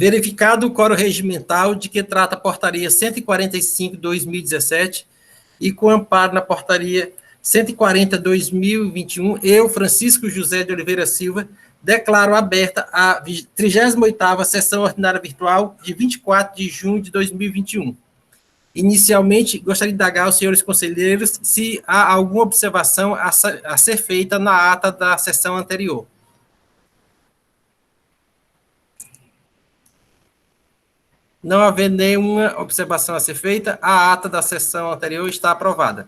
verificado o quórum regimental de que trata a portaria 145/2017 e com amparo na portaria 140/2021, eu, Francisco José de Oliveira Silva, declaro aberta a 38ª sessão ordinária virtual de 24 de junho de 2021. Inicialmente, gostaria de indagar aos senhores conselheiros se há alguma observação a ser feita na ata da sessão anterior. Não havendo nenhuma observação a ser feita, a ata da sessão anterior está aprovada.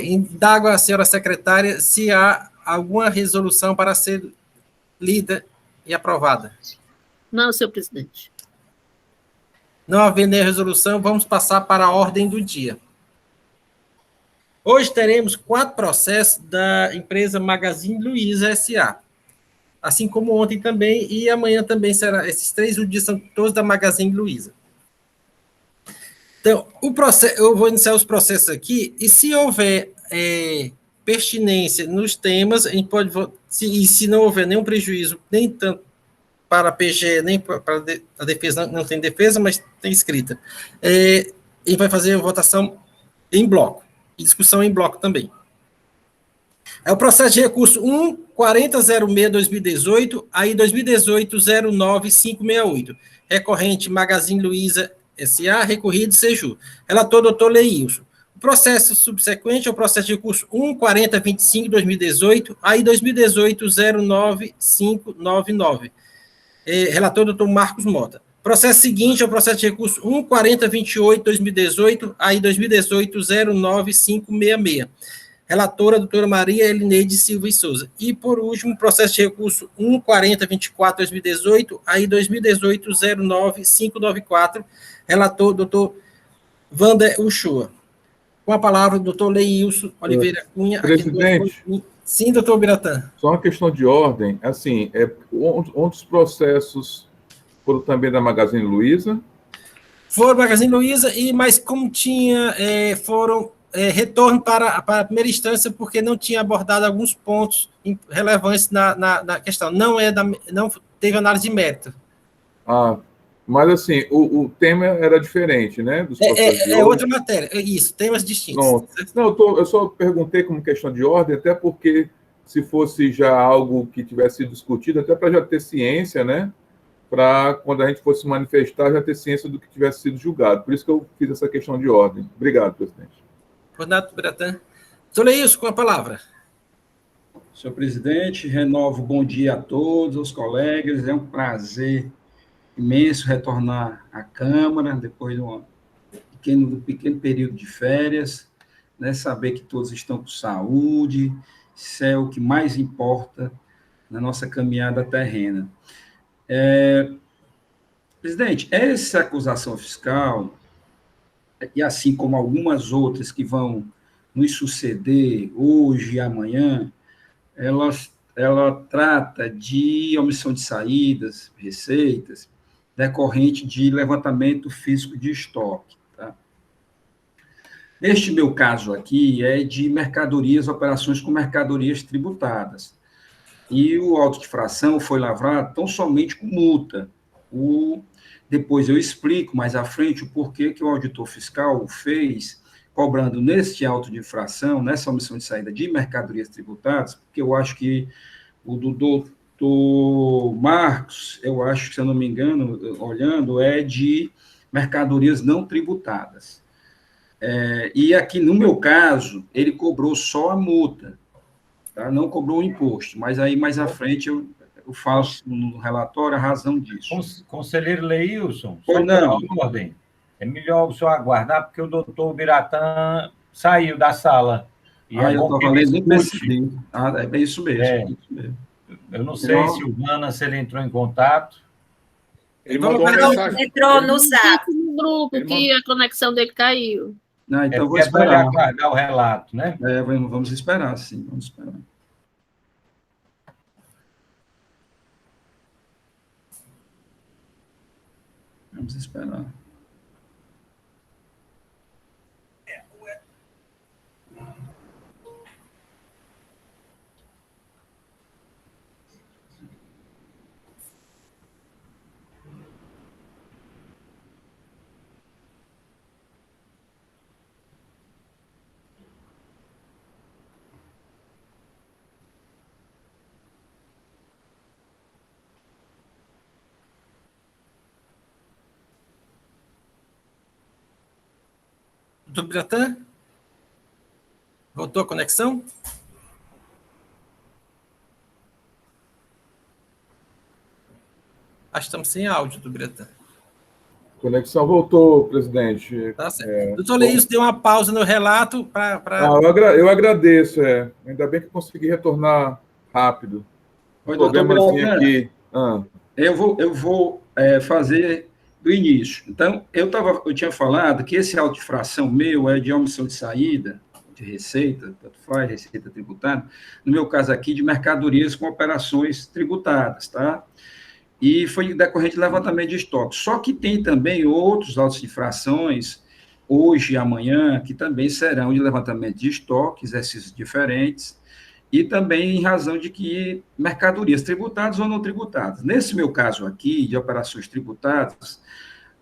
Indago a senhora secretária se há alguma resolução para ser lida e aprovada. Não, senhor presidente. Não havendo nenhuma resolução, vamos passar para a ordem do dia. Hoje teremos 4 processos da empresa Magazine Luiza S.A., assim como ontem também, e amanhã também será. Esses 3 dias são todos da Magazine Luiza. Então, eu vou iniciar os processos aqui, e se houver pertinência nos temas, a gente pode, e se não houver nenhum prejuízo, nem tanto para a PGE, nem para a defesa, não tem defesa, mas tem escrita, a gente vai fazer a votação em bloco, e discussão em bloco também. É o processo de recurso 1.4006/2018, aí 2018-09568, recorrente Magazine Luiza S.A., recorrido Seju. Relator, doutor Leilson. O processo subsequente é o processo de recurso 1.4025/2018, aí 2018-09599. Relator, doutor Marcos Mota. Processo seguinte é o processo de recurso 1.4028/2018, aí 2018-09566. Relatora, doutora Maria Elineide Silva e Souza. E, por último, processo de recurso 1.4024/2018, aí 2018-09594. Relator, doutor Wander Uchoa. Com a palavra, doutor Leilson Oliveira Cunha. Presidente. Sim, doutor Biratã. Só uma questão de ordem. Assim, onde os processos foram também da Magazine Luiza? Foram Magazine Luiza, mas como tinha, foram retorno para a primeira instância, porque não tinha abordado alguns pontos relevantes na questão. Não teve análise de mérito. Mas assim, o tema era diferente, né? Dos processos de hoje. Outra matéria, isso, temas distintos. Não, eu só perguntei como questão de ordem, até porque se fosse já algo que tivesse sido discutido, até para já ter ciência, né? Para quando a gente fosse manifestar, já ter ciência do que tivesse sido julgado. Por isso que eu fiz essa questão de ordem. Obrigado, presidente. Renato Biratã. Doutor Leilson, com a palavra. Senhor presidente, renovo bom dia a todos, aos colegas. É um prazer imenso retornar à Câmara, depois de um pequeno período de férias, né? Saber que todos estão com saúde, isso é o que mais importa na nossa caminhada terrena. Presidente, essa acusação fiscal, e assim como algumas outras que vão nos suceder hoje e amanhã, ela trata de omissão de saídas, receitas, decorrente de levantamento físico de estoque. Tá? Este meu caso aqui é de mercadorias, operações com mercadorias tributadas. E o auto de infração foi lavrado tão somente com multa. Depois eu explico mais à frente o porquê que o auditor fiscal fez, cobrando neste auto de infração, nessa omissão de saída de mercadorias tributadas, porque eu acho que o do doutor Marcos, eu acho que, se eu não me engano, olhando, é de mercadorias não tributadas. E aqui, no meu caso, ele cobrou só a multa, tá? Não cobrou o imposto, mas aí mais à frente eu faço no relatório a razão disso. Conselheiro Leilson, Ou não. Ordem. É melhor o senhor aguardar, porque o doutor Biratã saiu da sala. E eu estava lendo, nem percebi. É isso mesmo. É isso mesmo. Eu não sei, Silvana, se ele entrou em contato. Ele mandou uma mensagem. Entrou no zap. No grupo, que a conexão dele caiu. Não, então vou esperar. Aguardar o relato, né? Vamos esperar, sim, vamos esperar. Vamos esperar. Doutor Biratã? Voltou a conexão? Acho que estamos sem áudio, doutor Biratã. Conexão voltou, presidente. Tá certo. Doutor Leilson, deu uma pausa no relato para... Eu agradeço, ainda bem que consegui retornar rápido. Oi, doutor Problemazinho aqui. Eu vou fazer do início. Então, eu tinha falado que esse auto de fração meu é de omissão de saída, de receita, tanto faz, receita tributada, no meu caso aqui, de mercadorias com operações tributadas, tá? E foi decorrente de levantamento de estoque. Só que tem também outros autos de frações, hoje e amanhã, que também serão de levantamento de estoque, exercícios diferentes, e também em razão de que mercadorias tributadas ou não tributadas. Nesse meu caso aqui, de operações tributadas,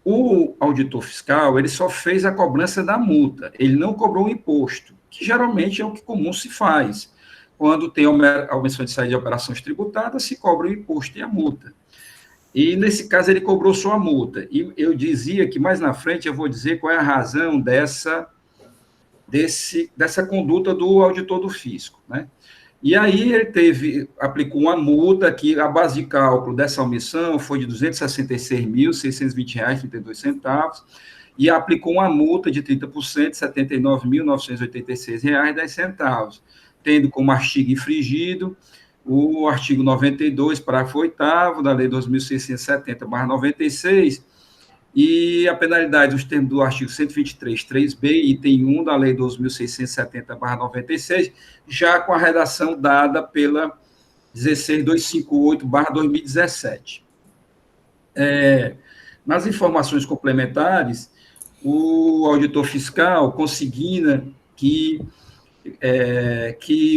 o auditor fiscal, ele só fez a cobrança da multa, ele não cobrou o imposto, que geralmente é o que comum se faz. Quando tem a omissão de saída de operações tributadas, se cobra o imposto e a multa. E, nesse caso, ele cobrou só a multa. E eu dizia que, mais na frente, eu vou dizer qual é a razão dessa conduta do auditor do fisco, né? E aí ele aplicou uma multa que a base de cálculo dessa omissão foi de R$ 266.620,32, e aplicou uma multa de 30%, R$ 79.986,10, tendo como artigo infringido o artigo 92, parágrafo 8º da Lei 2.670/96, e a penalidade dos termos do artigo 123, 3b, item 1 da Lei 2.670/96, já com a redação dada pela 16258/2017. Nas informações complementares, o auditor fiscal consigna que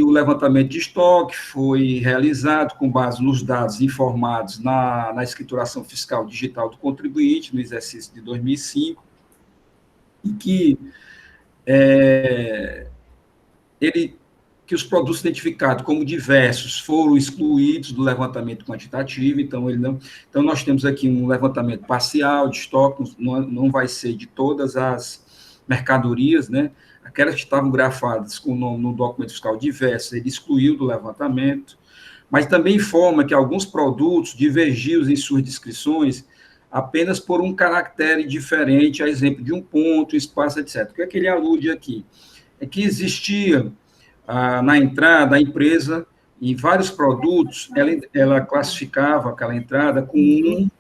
o levantamento de estoque foi realizado com base nos dados informados na escrituração fiscal digital do contribuinte no exercício de 2005, e que os produtos identificados como diversos foram excluídos do levantamento quantitativo. Então nós temos aqui um levantamento parcial de estoque, não vai ser de todas as mercadorias, né? Aquelas que estavam grafadas com o nome no documento fiscal diverso, ele excluiu do levantamento, mas também informa que alguns produtos divergiam em suas descrições apenas por um caractere diferente, a exemplo de um ponto, espaço, etc. O que é que ele alude aqui? É que existia, na entrada, a empresa, em vários produtos, ela classificava aquela entrada com um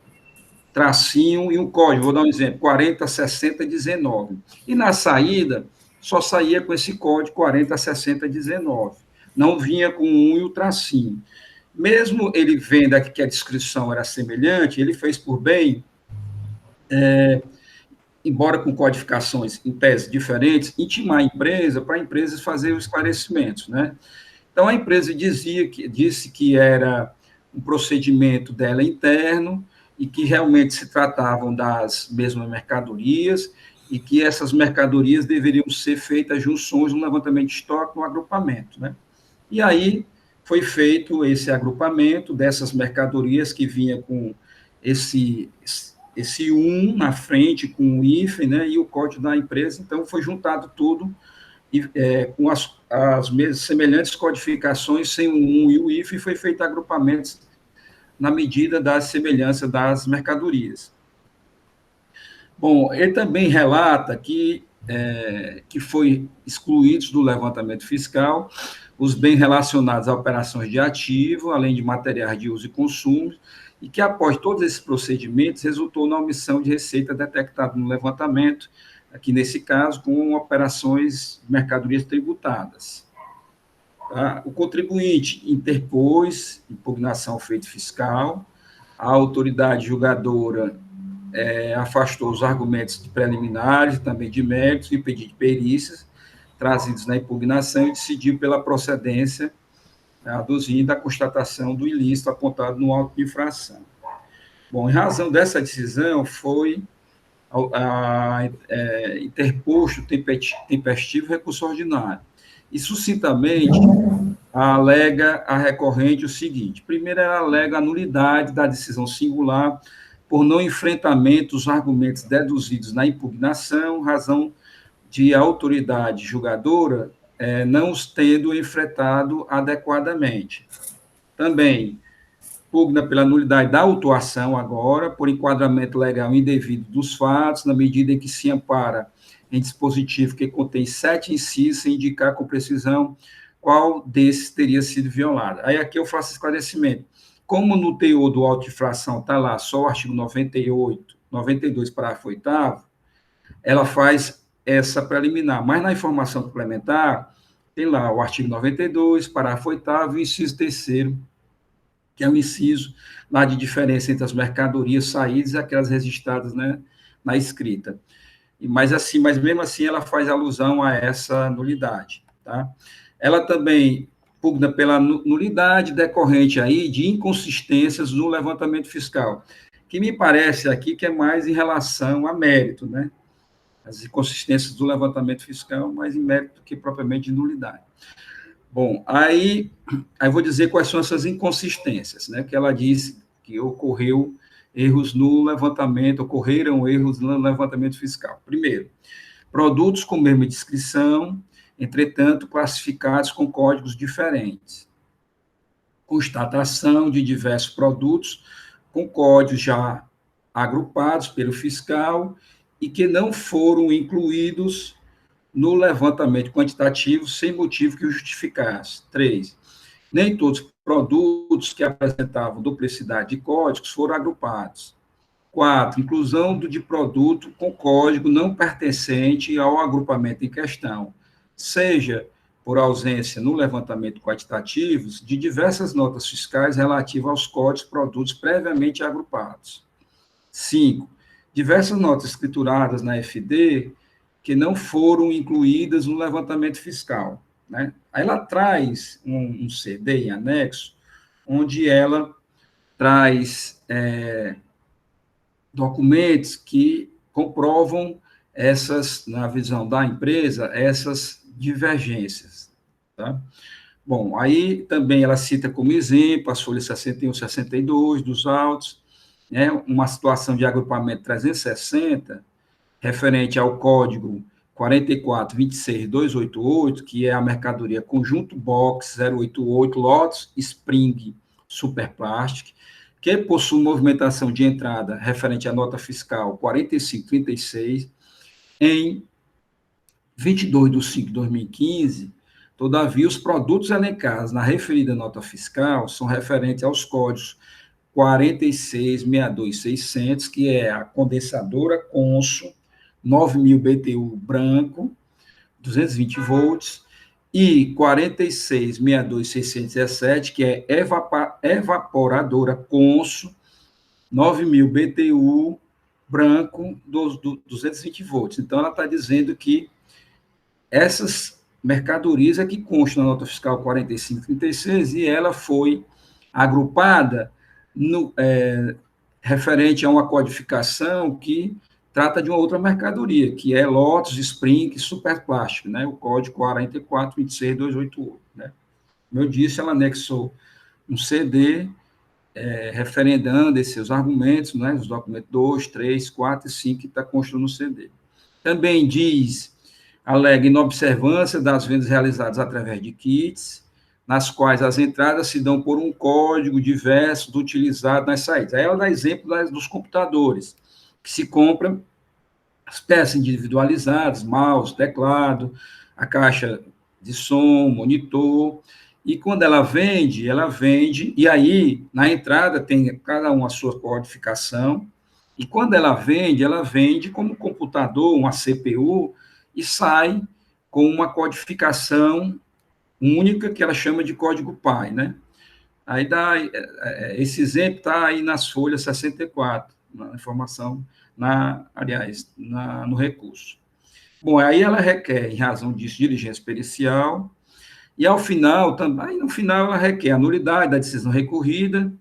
tracinho e um código. Vou dar um exemplo, 406019. E na saída, só saía com esse código 406019. Não vinha com um e o tracinho. Mesmo ele vendo aqui que a descrição era semelhante, ele fez por bem, embora com codificações em tese diferentes, intimar a empresa para a empresa fazer os esclarecimentos, né? Então, a empresa disse que era um procedimento dela interno e que realmente se tratavam das mesmas mercadorias, e que essas mercadorias deveriam ser feitas junções no levantamento de estoque, no agrupamento, né? E aí foi feito esse agrupamento dessas mercadorias que vinha com esse 1 na frente, com o hífen, né, e o código da empresa. Então, foi juntado tudo com as mesmas semelhantes codificações, sem o 1 e o hífen, foi feito agrupamentos na medida da semelhança das mercadorias. Bom, ele também relata que foi excluídos do levantamento fiscal os bens relacionados a operações de ativo, além de materiais de uso e consumo, e que, após todos esses procedimentos, resultou na omissão de receita detectada no levantamento, aqui nesse caso, com operações de mercadorias tributadas. Tá? O contribuinte interpôs impugnação ao feito fiscal, a autoridade julgadora afastou os argumentos preliminares, também de méritos e pedido de perícias trazidos na impugnação e decidiu pela procedência aduzindo a constatação do ilícito apontado no auto de infração. Bom, em razão dessa decisão, foi interposto tempestivo recurso ordinário. E, sucintamente, alega a recorrente o seguinte: primeiro, ela alega a nulidade da decisão singular por não enfrentamento dos argumentos deduzidos na impugnação, razão de autoridade julgadora não os tendo enfrentado adequadamente. Também pugna pela nulidade da autuação agora, por enquadramento legal indevido dos fatos, na medida em que se ampara em dispositivo que contém 7 incisos, sem indicar com precisão qual desses teria sido violado. Aí aqui eu faço esclarecimento. Como no teor do auto de infração está lá só o artigo 92, parágrafo 8º, ela faz essa preliminar. Mas na informação complementar, tem lá o artigo 92, parágrafo 8º, e o inciso 3º, que é o inciso lá de diferença entre as mercadorias saídas e aquelas registradas, né, na escrita. Mas mesmo assim ela faz alusão a essa nulidade, tá? Ela também pugna pela nulidade decorrente aí de inconsistências no levantamento fiscal, que me parece aqui que é mais em relação a mérito, né? As inconsistências do levantamento fiscal, mais em mérito do que propriamente de nulidade. Bom, aí vou dizer quais são essas inconsistências, né? Que ela diz que ocorreram erros no levantamento fiscal. Primeiro, produtos com mesma descrição, entretanto, classificados com códigos diferentes. Constatação de diversos produtos com códigos já agrupados pelo fiscal e que não foram incluídos no levantamento quantitativo sem motivo que o justificasse. 3. Nem todos os produtos que apresentavam duplicidade de códigos foram agrupados. 4. Inclusão de produto com código não pertencente ao agrupamento em questão, seja por ausência no levantamento quantitativo de diversas notas fiscais relativas aos códigos produtos previamente agrupados. 5. Diversas notas escrituradas na FD que não foram incluídas no levantamento fiscal, né? Aí ela traz um CD em anexo, onde ela traz documentos que comprovam na visão da empresa, essas divergências, tá? Bom, aí também ela cita como exemplo as folhas 61 e 62 dos autos, né, uma situação de agrupamento 360, referente ao código 44.26.288, que é a mercadoria Conjunto Box 088 Lotus Spring Superplastic, que possui movimentação de entrada referente à nota fiscal 4536, em 22/5/2015, todavia, os produtos elencados na referida nota fiscal são referentes aos códigos 46.62.600, que é a condensadora Consul 9.000 BTU branco, 220 volts, e 46.62.617, que é evaporadora Consul 9.000 BTU branco, 220 volts. Então, ela está dizendo que essas mercadorias é que constam na nota fiscal 4536 e ela foi agrupada referente a uma codificação que trata de uma outra mercadoria, que é Lotus, Spring, Superplástico, né, o código 44.26.288, né. Como eu disse, ela anexou um CD referendando esses seus argumentos, né, os documentos 2, 3, 4 e 5, que está constando no CD. Também alega inobservância das vendas realizadas através de kits, nas quais as entradas se dão por um código diverso do utilizado nas saídas. Aí ela dá exemplo dos computadores, que se compram as peças individualizadas, mouse, teclado, a caixa de som, monitor, e quando ela vende, e aí, na entrada, tem cada um a sua codificação, e quando ela vende como computador, uma CPU, e sai com uma codificação única, que ela chama de código PAI, né? Aí esse exemplo está aí nas folhas 64, na informação, no recurso. Bom, aí ela requer, em razão disso, diligência pericial, e ao final, também, no final, ela requer a nulidade da decisão recorrida,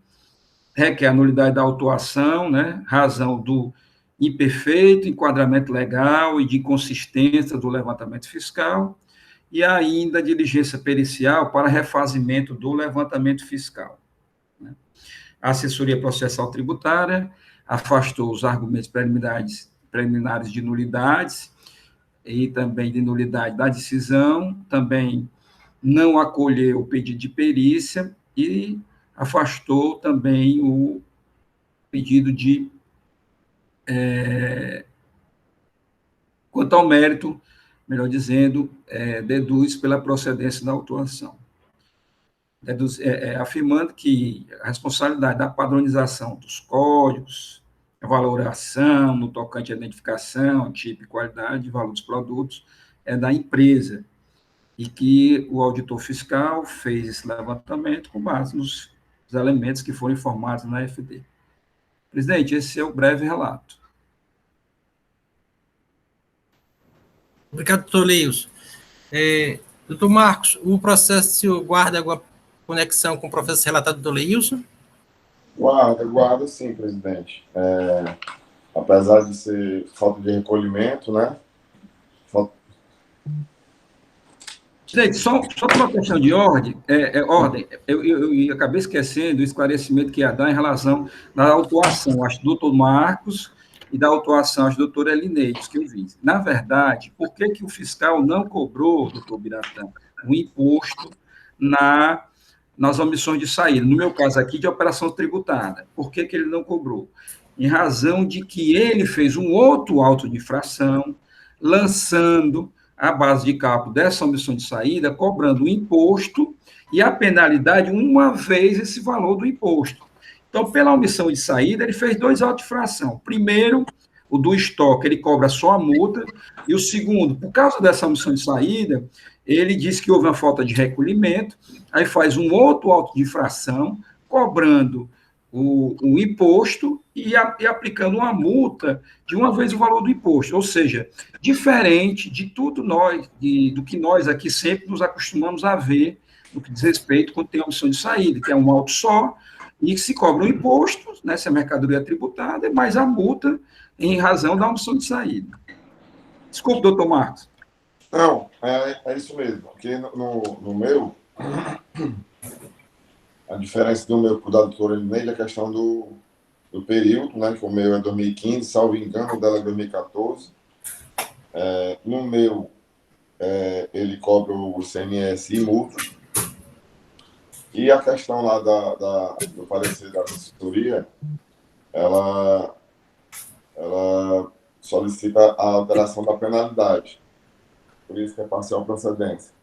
requer a nulidade da autuação, né, razão do imperfeito enquadramento legal e de inconsistência do levantamento fiscal, e ainda a diligência pericial para refazimento do levantamento fiscal, né. A assessoria processal tributária afastou os argumentos preliminares de nulidades, e também de nulidade da decisão, também não acolheu o pedido de perícia e afastou também o pedido de quanto ao mérito, melhor dizendo, deduz pela procedência da autuação. Afirmando que a responsabilidade da padronização dos códigos, a valoração no tocante à identificação, tipo e qualidade e valor dos produtos é da empresa, e que o auditor fiscal fez esse levantamento com base nos elementos que foram informados na FD. Presidente, esse é o breve relato. Obrigado, doutor Leilson. Doutor Marcos, o processo guarda alguma conexão com o processo relatado do Leilson? Guarda sim, presidente. Apesar de ser falta de recolhimento, né? Gente, só por uma questão de ordem, eu acabei esquecendo o esclarecimento que ia dar em relação da autuação, acho, do doutor Marcos e da autuação, acho, do doutor Elineide, que eu vi. Na verdade, por que o fiscal não cobrou, doutor Biratã, o imposto nas omissões de saída? No meu caso aqui, de operação tributária. Por que ele não cobrou? Em razão de que ele fez um outro auto de infração, lançando a base de cálculo dessa omissão de saída, cobrando o imposto e a penalidade uma vez esse valor do imposto. Então, pela omissão de saída, ele fez 2 autos de infração. Primeiro, o do estoque, ele cobra só a multa, e o segundo, por causa dessa omissão de saída, ele diz que houve uma falta de recolhimento, aí faz um outro auto de infração, cobrando o imposto e aplicando uma multa de uma vez o valor do imposto, ou seja, diferente de tudo do que nós aqui sempre nos acostumamos a ver no que diz respeito quando tem a omissão de saída, que é um auto só, e que se cobra o imposto, né, se a mercadoria é tributada, mais a multa em razão da omissão de saída. Desculpe, doutor Marcos. Não, é isso mesmo, porque no meu... A diferença do meu para o da doutora Elineide é a questão do período, né? Que o meu é 2015, salvo engano, o dela é 2014. No meu, ele cobra o ICMS e multa. E a questão lá do parecer da assessoria, ela solicita a alteração da penalidade. Por isso que é parcial procedência.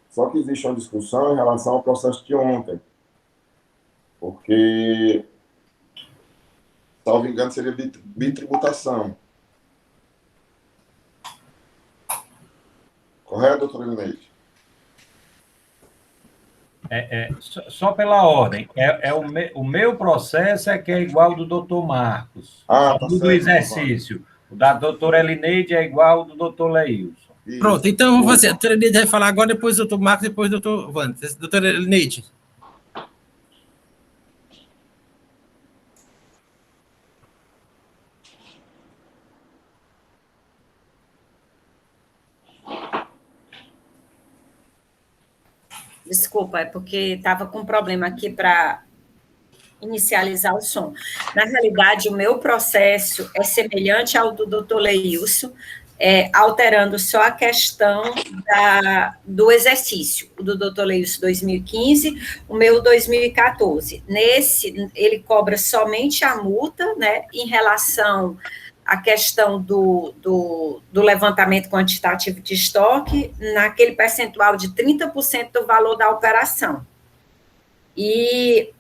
Só que existe uma discussão em relação ao processo de ontem, porque, salvo engano, seria bitributação. Correto, doutor Elineide? Só pela ordem, o meu processo é que é igual ao do doutor Marcos, tá do certo, exercício. O da doutora Elineide é igual ao do doutor Leilson. Isso. Pronto, então vamos fazer. A doutora Elineide vai falar agora, depois o doutor Marcos, depois o doutor Wanter. Doutora Elineide. Desculpa, é porque estava com problema aqui para inicializar o som. Na realidade, o meu processo é semelhante ao do doutor Leilson, alterando só a questão do exercício. O do doutor Leilson 2015, o meu 2014. Nesse, ele cobra somente a multa, né, em relação à questão do levantamento quantitativo de estoque, naquele percentual de 30% do valor da operação. E,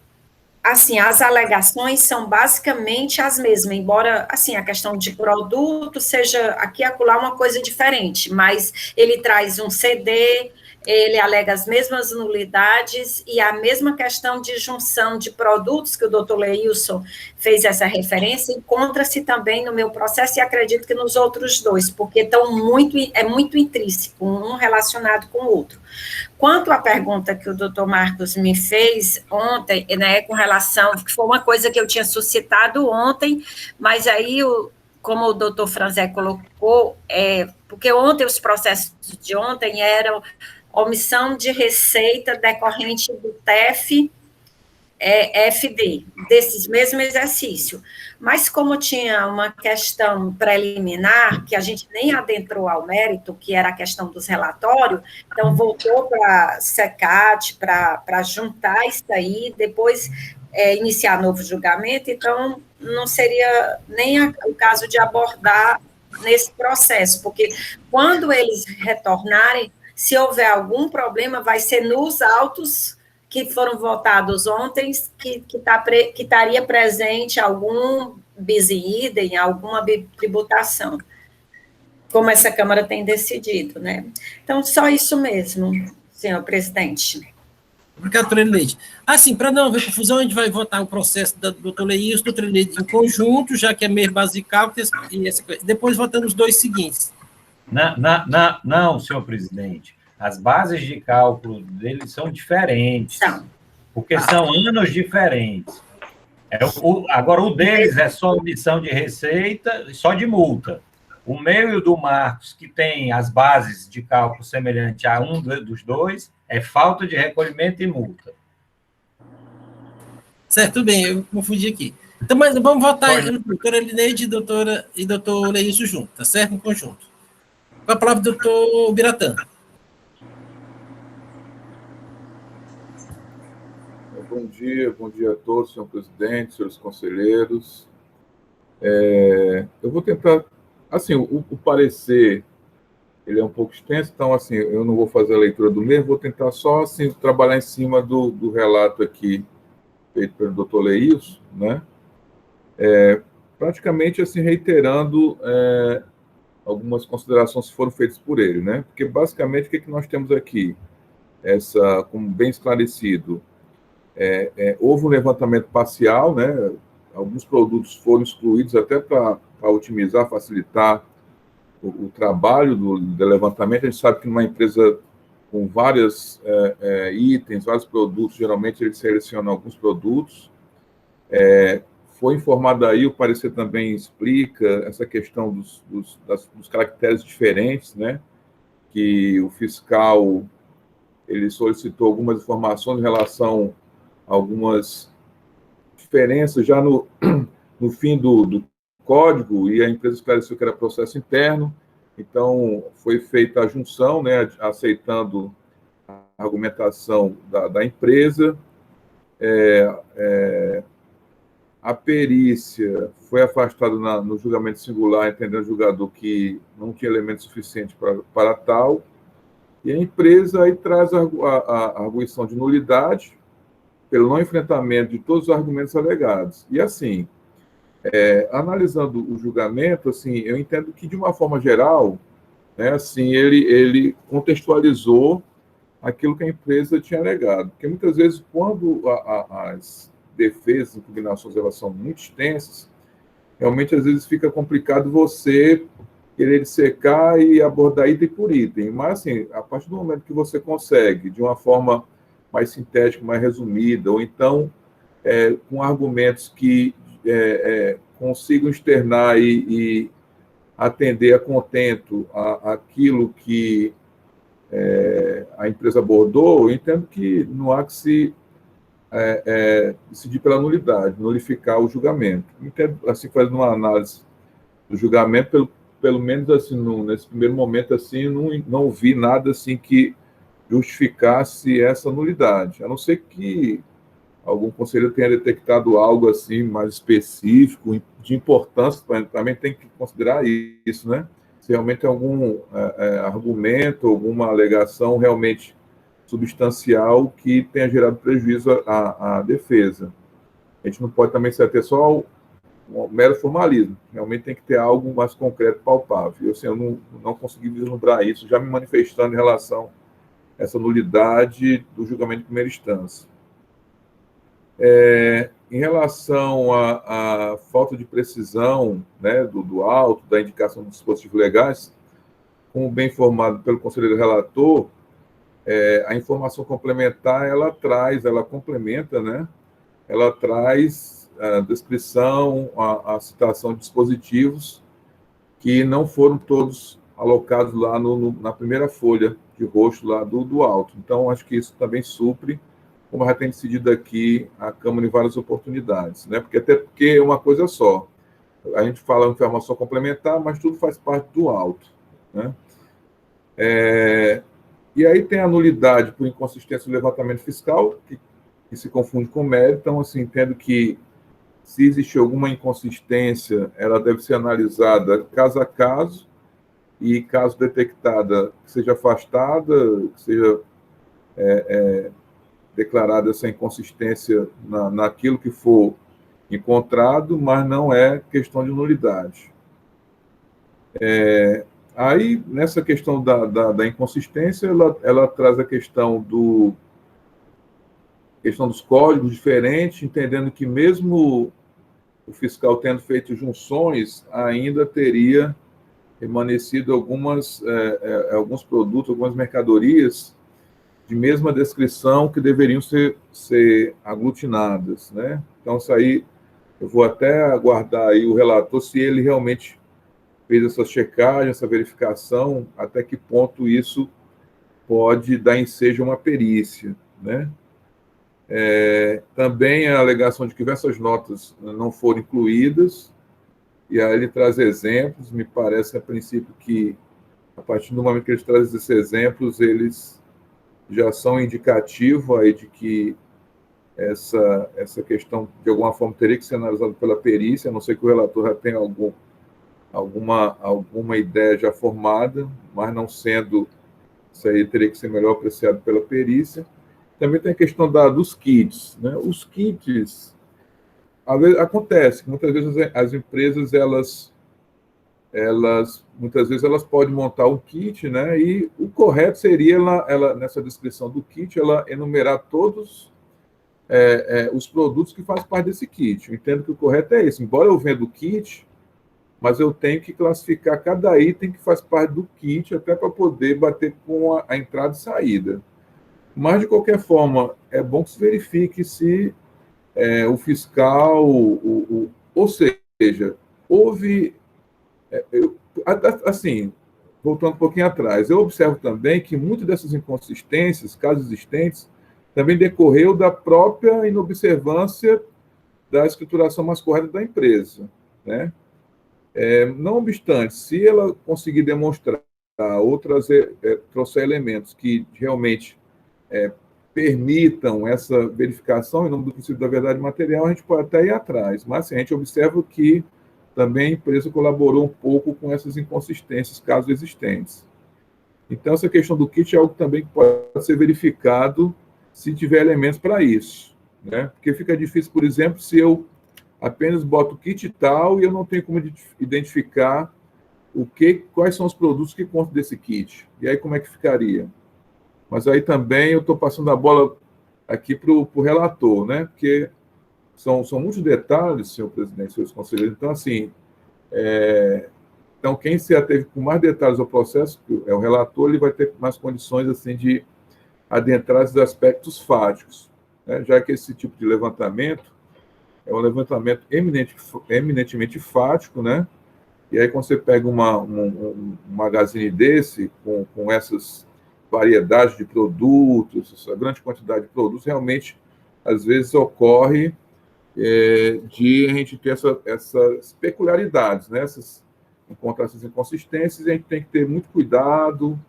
assim, as alegações são basicamente as mesmas, embora, assim, a questão de produto seja aqui e acolá uma coisa diferente, mas ele traz um CD, ele alega as mesmas nulidades e a mesma questão de junção de produtos que o doutor Leilson fez essa referência, encontra-se também no meu processo e acredito que nos outros dois, porque é muito intrínseco, um relacionado com o outro. Quanto à pergunta que o doutor Marcos me fez ontem, né, com relação, que foi uma coisa que eu tinha suscitado ontem, mas aí, como o doutor Franzé colocou, porque ontem, os processos de ontem eram omissão de receita decorrente do TEF, FD, desses mesmo exercício. Mas como tinha uma questão preliminar, que a gente nem adentrou ao mérito, que era a questão dos relatórios, então voltou para a SECAT para juntar isso aí, depois iniciar novo julgamento, então não seria nem o caso de abordar nesse processo, porque quando eles retornarem, se houver algum problema, vai ser nos autos que foram votados ontem, que estaria presente algum bis in idem, alguma tributação, como essa Câmara tem decidido, né? Então, só isso mesmo, senhor presidente. Obrigado, doutora Elineide. Assim, para não haver confusão, a gente vai votar o processo da doutora Leilson, doutora Elineide em conjunto, já que é meio basical, e depois votando os dois seguintes. Não, senhor presidente. As bases de cálculo deles são diferentes, porque são anos diferentes. Agora, o deles é só omissão de receita, só de multa. O meu e o do Marcos, que tem as bases de cálculo semelhante a um dos dois, é falta de recolhimento e multa. Certo, bem, eu confundi aqui. Então, mas vamos votar doutora Elineide e doutor Leilson junto, tá certo? Em conjunto. Com a palavra, doutor Biratã. Bom dia a todos, senhor presidente, senhores conselheiros. Eu vou tentar, assim, o parecer, ele é um pouco extenso, então, assim, eu não vou fazer a leitura do mesmo, vou tentar só, assim, trabalhar em cima do relato aqui, feito pelo doutor Leilson, né? Praticamente, assim, reiterando algumas considerações que foram feitas por ele, né? Porque, basicamente, o que nós temos aqui? Como bem esclarecido, houve um levantamento parcial, né? Alguns produtos foram excluídos até para otimizar, facilitar o trabalho do levantamento. A gente sabe que numa empresa com vários itens, vários produtos, geralmente eles selecionam alguns produtos. Foi informado aí, o parecer também explica essa questão dos caracteres diferentes, né? Que o fiscal ele solicitou algumas informações em relação a algumas diferenças já no fim do código, e a empresa esclareceu que era processo interno, então foi feita a junção, né, aceitando a argumentação da empresa. A perícia foi afastada no julgamento singular, entendendo o julgador que não tinha elemento suficiente para tal, e a empresa aí traz a arguição de nulidade pelo não enfrentamento de todos os argumentos alegados. E, assim, analisando o julgamento, assim, eu entendo que, de uma forma geral, né, assim, ele contextualizou aquilo que a empresa tinha alegado. Porque, muitas vezes, quando as defesas, impugnações, elas são muito extensas, realmente, às vezes, fica complicado você querer dissecar e abordar item por item. Mas, assim, a partir do momento que você consegue, de uma forma mais sintética, mais resumida, ou então com argumentos que consigam externar e atender a contento aquilo que a empresa abordou, eu entendo que não há que se decidir pela nulidade, nulificar o julgamento. Eu entendo, assim, fazendo uma análise do julgamento, pelo menos assim, nesse primeiro momento, assim, não vi nada assim que justificasse essa nulidade, a não ser que algum conselheiro tenha detectado algo assim mais específico, de importância, também tem que considerar isso, né? Se realmente algum argumento, alguma alegação realmente substancial que tenha gerado prejuízo à defesa. A gente não pode também se ater só ao mero formalismo, realmente tem que ter algo mais concreto, palpável. Eu, assim, eu não consegui vislumbrar isso, já me manifestando em relação a essa nulidade do julgamento de primeira instância. Em relação à falta de precisão, né, do auto, da indicação dos dispositivos legais, como bem informado pelo conselheiro relator, a informação complementar, ela complementa, né, ela traz a descrição, a citação de dispositivos que não foram todos alocados lá na primeira folha de rosto lá do auto. Então, acho que isso também supre como já tem decidido aqui a Câmara em várias oportunidades, né? Até porque é uma coisa só. A gente fala em informação complementar, mas tudo faz parte do auto, né? E aí tem a nulidade por inconsistência do levantamento fiscal, que se confunde com mérito. Então, assim, entendo que se existe alguma inconsistência, ela deve ser analisada caso a caso, e caso detectada, que seja afastada, que seja declarada essa inconsistência naquilo que for encontrado, mas não é questão de nulidade. Aí, nessa questão da inconsistência, ela traz a questão dos códigos diferentes, entendendo que mesmo o fiscal tendo feito junções, ainda teria permanecido alguns produtos, algumas mercadorias de mesma descrição que deveriam ser aglutinadas, né? Então, isso aí, eu vou até aguardar aí o relator, se ele realmente fez essa checagem, essa verificação, até que ponto isso pode dar ensejo a uma perícia, né? Também a alegação de que diversas notas não foram incluídas, e aí ele traz exemplos. Me parece, a princípio, que a partir do momento que ele traz esses exemplos, eles já são indicativo aí de que essa questão, de alguma forma, teria que ser analisada pela perícia, a não ser que o relator já tenha alguma ideia já formada, mas não sendo, isso aí teria que ser melhor apreciado pela perícia. Também tem a questão dos kits, né? Os kits, às vezes, acontece que muitas vezes as empresas, muitas vezes elas podem montar um kit, né? E o correto seria ela nessa descrição do kit, ela enumerar todos os produtos que fazem parte desse kit. Eu entendo que o correto é esse. Embora eu venda o kit, mas eu tenho que classificar cada item que faz parte do kit, até para poder bater com a entrada e saída. Mas, de qualquer forma, é bom que se verifique se o fiscal, ou seja, houve... assim, voltando um pouquinho atrás, eu observo também que muitas dessas inconsistências, casos existentes, também decorreu da própria inobservância da escrituração mais correta da empresa, né? Não obstante, se ela conseguir demonstrar ou trouxer elementos que realmente permitam essa verificação em nome do princípio da verdade material, a gente pode até ir atrás. Mas assim, a gente observa que também a empresa colaborou um pouco com essas inconsistências, casos existentes. Então, essa questão do kit é algo também que pode ser verificado se tiver elementos para isso, né? Porque fica difícil, por exemplo, se eu apenas boto kit tal e eu não tenho como identificar quais são os produtos que constam desse kit. E aí, como é que ficaria? Mas aí também eu estou passando a bola aqui para o relator, né? Porque são muitos detalhes, senhor presidente, senhores conselheiros. Então, assim, então quem se ateve com mais detalhes ao processo, que é o relator, ele vai ter mais condições assim de adentrar esses aspectos fáticos, né? Já que esse tipo de levantamento é um levantamento eminentemente fático, né? E aí, quando você pega um magazine desse, com essas variedades de produtos, essa grande quantidade de produtos, realmente, às vezes, ocorre de a gente ter essas peculiaridades, né? Encontrar essas inconsistências, e a gente tem que ter muito cuidado,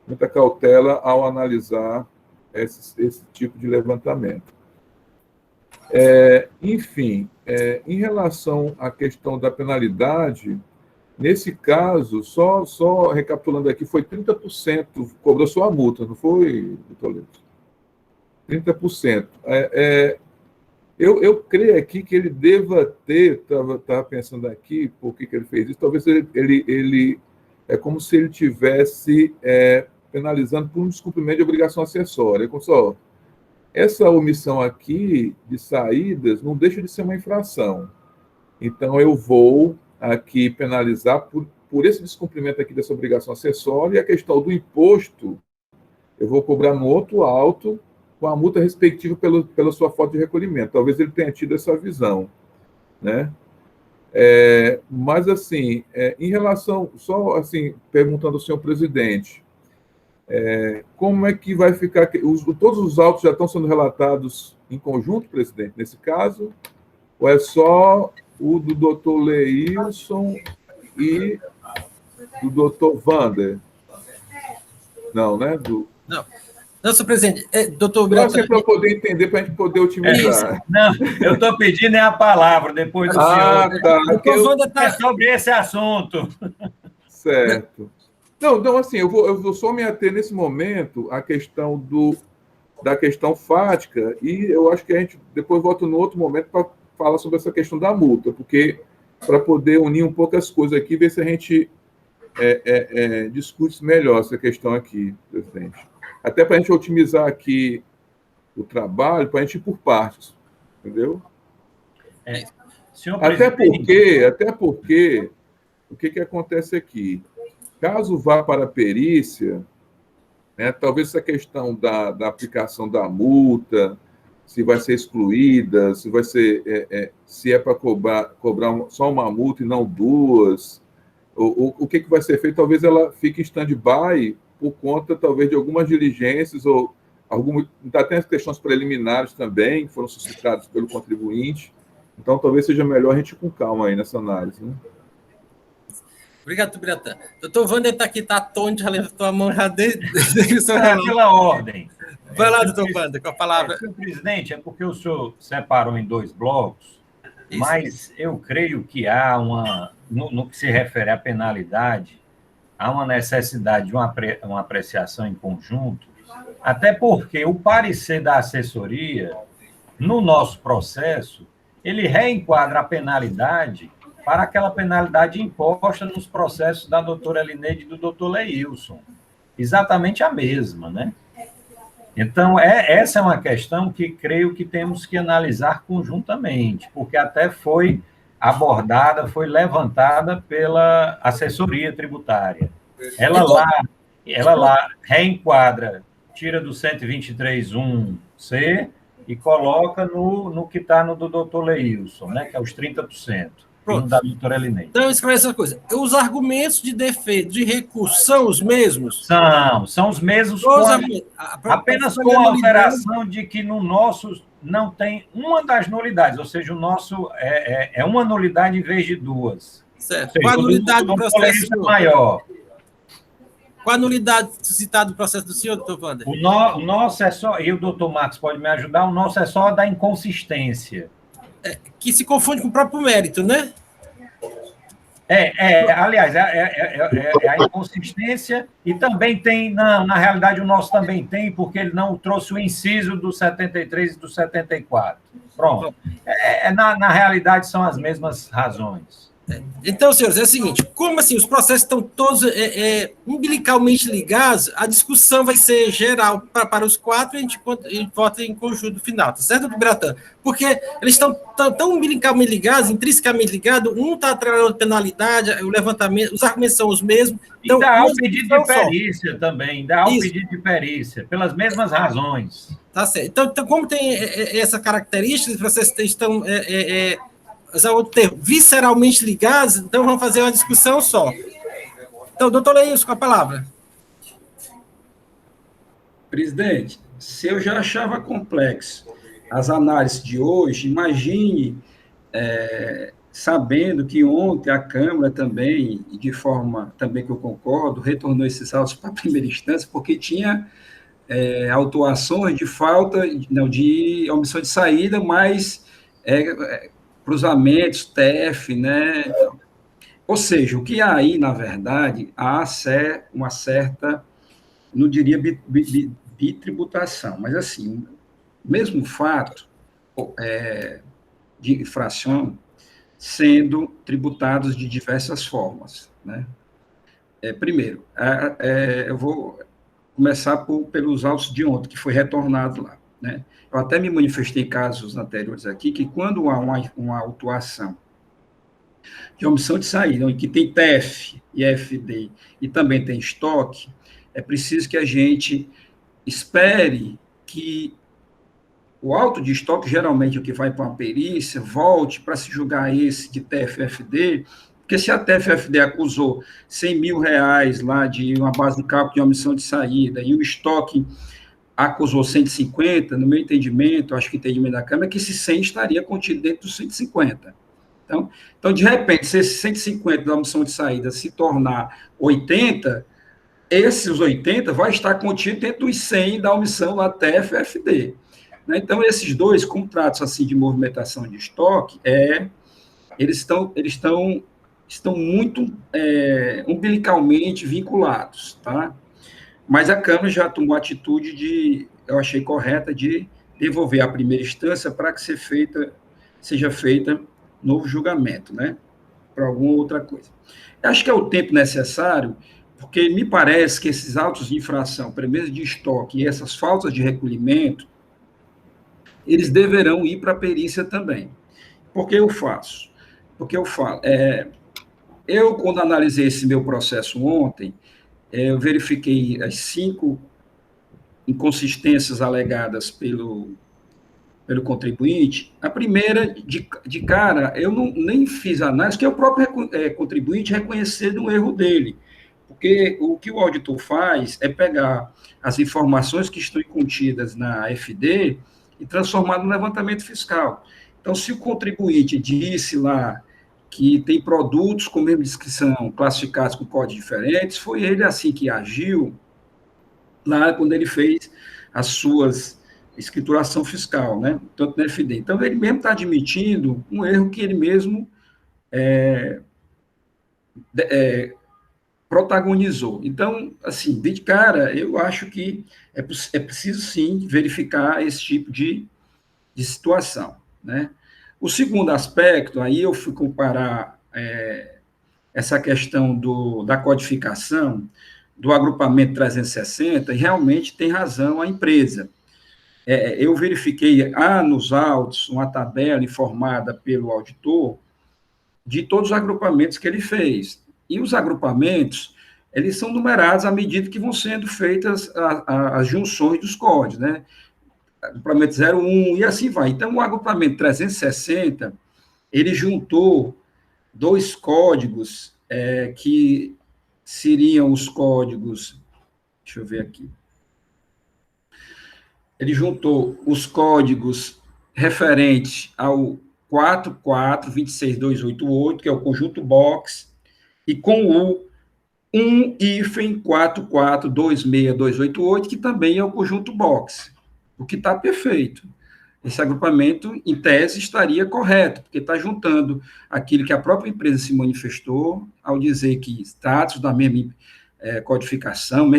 muita cautela ao analisar esse tipo de levantamento. Enfim, em relação à questão da penalidade, nesse caso, só recapitulando aqui, foi 30%, cobrou só a multa, não foi, doutor Leite? 30%. Eu creio aqui que ele deva ter, estava pensando aqui, por que ele fez isso, talvez ele é como se ele estivesse penalizando por um descumprimento de obrigação acessória. Só, essa omissão aqui de saídas não deixa de ser uma infração. Então, eu vou aqui penalizar por esse descumprimento aqui dessa obrigação acessória, e a questão do imposto, eu vou cobrar no outro auto, com a multa respectiva pela sua falta de recolhimento. Talvez ele tenha tido essa visão, né? Mas, assim, em relação, só assim, perguntando ao senhor presidente, Como é que vai ficar? Todos os autos já estão sendo relatados em conjunto, presidente, nesse caso? Ou é só o do doutor Leilson e do doutor Wander? Não, né? Não, senhor presidente, doutor Eu Biratã. acho que é para poder entender, para a gente poder otimizar. Não, eu estou pedindo a palavra depois do senhor. Tá. Doutor Wander É sobre esse assunto. Certo. Não, assim, eu vou só me ater nesse momento à questão da questão fática, e eu acho que a gente depois volta no outro momento para falar sobre essa questão da multa, porque para poder unir um pouco as coisas aqui, ver se a gente discute melhor essa questão aqui, presidente. Até para a gente otimizar aqui o trabalho, para a gente ir por partes, entendeu? Senhor Até presidente, porque, o que acontece aqui? Caso vá para a perícia, né, talvez essa questão da aplicação da multa, se vai ser excluída, se vai ser, se é para cobrar só uma multa e não duas, o que vai ser feito, talvez ela fique em stand-by por conta, talvez, de algumas diligências, ou ainda tem as questões preliminares também, que foram suscitadas pelo contribuinte. Então, talvez seja melhor a gente ir com calma aí nessa análise, né? Obrigado, doutor Biratã. Doutor Wander está aqui, está atônito, já levantou a mão já desde o seu pela ordem. Vai lá, doutor Wander, com a palavra. Senhor presidente, é porque o senhor separou em 2 blocos, Isso. mas eu creio que há no que se refere à penalidade, há uma necessidade de uma apreciação em conjunto, até porque o parecer da assessoria, no nosso processo, ele reenquadra a penalidade para aquela penalidade imposta nos processos da doutora Elineide e do doutor Leilson. Exatamente a mesma, né? Então, essa é uma questão que creio que temos que analisar conjuntamente, porque até foi abordada, foi levantada pela assessoria tributária. Ela lá reenquadra, tira do 123.1c e coloca no que está no do doutor Leilson, né, que é os 30%. Pronto. Da doutora Elineide. Então, esclarece essa coisa. Os argumentos de defesa, de recurso, são os mesmos? São os mesmos, apenas com a alteração de que no nosso não tem uma das nulidades, ou seja, o nosso é uma nulidade em vez de 2. Certo. Seja, Qual a nulidade do processo maior? Qual a nulidade citada do processo do senhor, doutor Wander? O nosso é só, e o doutor Marcos pode me ajudar, o nosso é só da inconsistência. Que se confunde com o próprio mérito, né? Aliás, a inconsistência, e também tem, na realidade, o nosso também tem, porque ele não trouxe o inciso do 73 e do 74. Pronto. Na realidade, são as mesmas razões. Então, senhores, é o seguinte, como assim os processos estão todos umbilicalmente ligados, a discussão vai ser geral para os 4 e a gente vota em conjunto no final, tá certo, doutor Biratã? Porque eles estão tão umbilicalmente ligados, intrinsecamente ligados, um está atrelando a penalidade, o levantamento, os argumentos são os mesmos. Então, e dá o pedido de perícia também, dá o pedido de perícia, pelas mesmas razões. Tá certo. Então como tem essa característica, os processos estão... visceralmente ligados, então vamos fazer uma discussão só. Então, doutor Leilson, com a palavra. Presidente, se eu já achava complexo as análises de hoje, imagine, sabendo que ontem a Câmara também, de forma também que eu concordo, retornou esses autos para a primeira instância, porque tinha autuações de de omissão de saída, mas cruzamentos, TF, né? Ou seja, o que há aí, na verdade, há uma certa, não diria bitributação, mas assim, mesmo fato de infração sendo tributados de diversas formas, né? Primeiro, eu vou começar pelos autos de ontem, que foi retornado lá, né? Eu até me manifestei em casos anteriores aqui, que quando há uma autuação de omissão de saída, em que tem TF e FD e também tem estoque, é preciso que a gente espere que o auto de estoque, geralmente o que vai para uma perícia, volte para se julgar esse de TF e FD, Porque se a TFFD acusou 100 mil reais lá de uma base de cálculo de omissão de saída e o estoque acusou 150, no meu entendimento, acho que o entendimento da Câmara, que esse 100 estaria contido dentro dos 150. Então, de repente, se esse 150 da omissão de saída se tornar 80, esses 80 vai estar contido dentro dos 100 da omissão da TFFD. Né? Então, esses dois contratos assim de movimentação de estoque, eles estão muito umbilicalmente vinculados, tá? Mas a Câmara já tomou a atitude eu achei correta, de devolver à primeira instância para que seja feita novo julgamento, né? Para alguma outra coisa. Eu acho que é o tempo necessário, porque me parece que esses autos de infração, premissa de estoque e essas faltas de recolhimento, eles deverão ir para a perícia também. Por que eu faço? Porque eu falo, quando analisei esse meu processo ontem, eu verifiquei as 5 inconsistências alegadas pelo contribuinte. A primeira, de cara, eu nem fiz análise, que é o próprio contribuinte reconhecer um erro dele. Porque o que o auditor faz é pegar as informações que estão contidas na FD e transformar no levantamento fiscal. Então, se o contribuinte disse lá que tem produtos com a mesma descrição, classificados com códigos diferentes, foi ele assim que agiu lá quando ele fez as suas escrituração fiscal, né? Tanto na FD. Então, ele mesmo está admitindo um erro que ele mesmo protagonizou. Então, assim, de cara, eu acho que é preciso, sim, verificar esse tipo de situação, né? O segundo aspecto, aí eu fui comparar essa questão da codificação, do agrupamento 360, e realmente tem razão a empresa. Eu verifiquei, nos autos, uma tabela informada pelo auditor de todos os agrupamentos que ele fez. E os agrupamentos, eles são numerados à medida que vão sendo feitas as junções dos códigos, né? Agrupamento 01, e assim vai. Então, o agrupamento 360, ele juntou 2 códigos que seriam os códigos, deixa eu ver aqui, ele juntou os códigos referentes ao 4426288, que é o conjunto box, e com o 1-4426288, que também é o conjunto box, o que está perfeito. Esse agrupamento, em tese, estaria correto, porque está juntando aquilo que a própria empresa se manifestou ao dizer que status da mesma codificação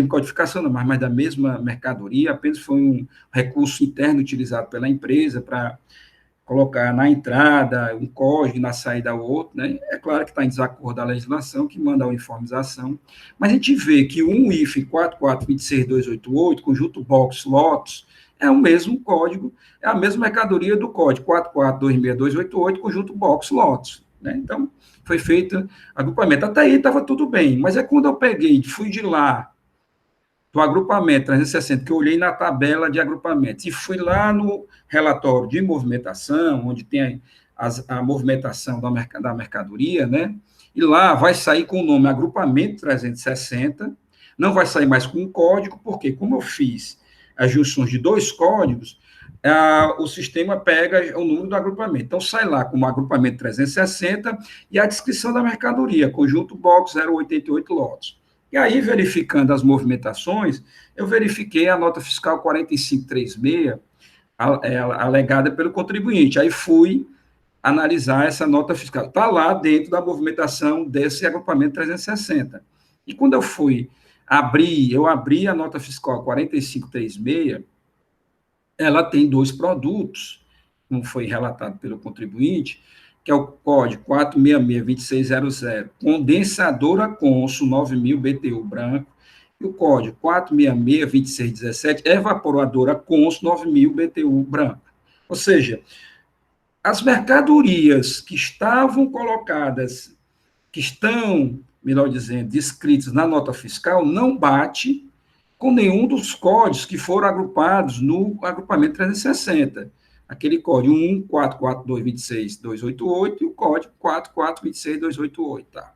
não, mas da mesma mercadoria, apenas foi um recurso interno utilizado pela empresa para colocar na entrada um código, na saída outro, né? É claro que está em desacordo da legislação, que manda a uniformização, mas a gente vê que o 1-4426288, conjunto box lotus, é o mesmo código, é a mesma mercadoria do código 4426288, conjunto box lotus, né? Então, foi feito agrupamento. Até aí estava tudo bem, mas quando eu fui de lá, do agrupamento 360, que eu olhei na tabela de agrupamentos, e fui lá no relatório de movimentação, onde tem a movimentação da mercadoria, né? E lá vai sair com o nome agrupamento 360, não vai sair mais com um código, porque como eu fiz as junções de 2 códigos, o sistema pega o número do agrupamento. Então, sai lá como agrupamento 360 e a descrição da mercadoria, conjunto box 088 lotes. E aí, verificando as movimentações, eu verifiquei a nota fiscal 4536, alegada pelo contribuinte. Aí fui analisar essa nota fiscal. Está lá dentro da movimentação desse agrupamento 360. E quando eu abri a nota fiscal 4536, ela tem 2 produtos, como foi relatado pelo contribuinte, que é o código 466-2600, condensadora Consul 9000 BTU branco, e o código 466-2617, evaporadora Consul 9000 BTU branco. Ou seja, as mercadorias que estavam colocadas, que estão, melhor dizendo, descritas na nota fiscal, não bate com nenhum dos códigos que foram agrupados no agrupamento 360. aquele código 1444226.288 e o código 4426.288, tá?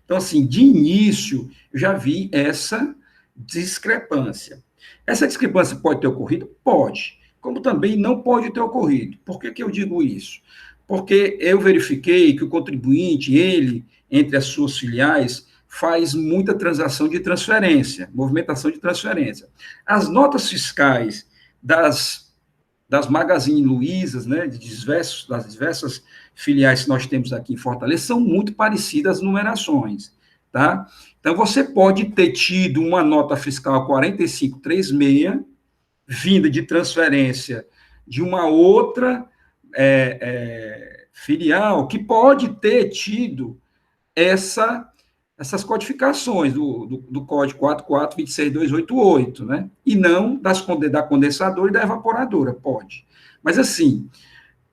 Então, assim, de início, eu já vi essa discrepância. Essa discrepância pode ter ocorrido? Pode. Como também não pode ter ocorrido. Por que que eu digo isso? Porque eu verifiquei que o contribuinte, ele, entre as suas filiais, faz muita transação de transferência, movimentação de transferência. As notas fiscais das Magazine Luizas, né, das diversas filiais que nós temos aqui em Fortaleza, são muito parecidas as numerações, tá? Então, você pode ter tido uma nota fiscal 4536, vinda de transferência de uma outra filial, que pode ter tido essas codificações do código 4426.288, né? E não da condensadora e da evaporadora, pode. Mas, assim,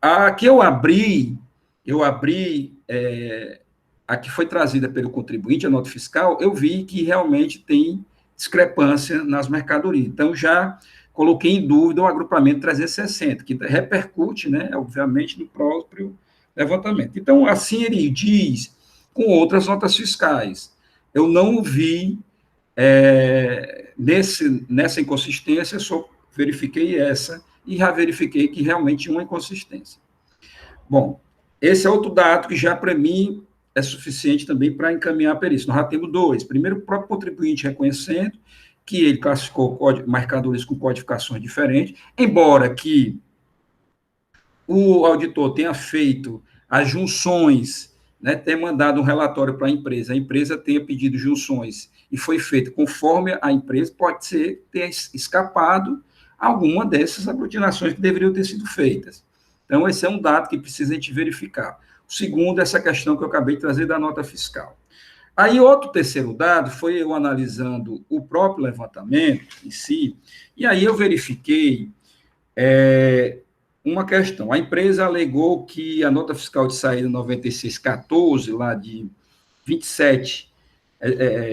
a que eu abri a que foi trazida pelo contribuinte, a nota fiscal, eu vi que realmente tem discrepância nas mercadorias. Então, já coloquei em dúvida o agrupamento 360, que repercute, né, obviamente, no próprio levantamento. Então, assim ele diz com outras notas fiscais. Eu não vi nessa inconsistência, só verifiquei essa e já verifiquei que realmente tinha uma inconsistência. Bom, esse é outro dado que já, para mim, é suficiente também para encaminhar a perícia. Nós já temos dois. Primeiro, o próprio contribuinte reconhecendo que ele classificou mercadorias com codificações diferentes, embora que o auditor tenha feito as junções, né, tenha mandado um relatório para a empresa tenha pedido junções e foi feito conforme a empresa, pode ser ter escapado alguma dessas aglutinações que deveriam ter sido feitas. Então, esse é um dado que precisa a gente verificar. O segundo, essa questão que eu acabei de trazer da nota fiscal. Aí, outro terceiro dado foi eu analisando o próprio levantamento em si, e aí eu verifiquei uma questão. A empresa alegou que a nota fiscal de saída 9614, lá de 27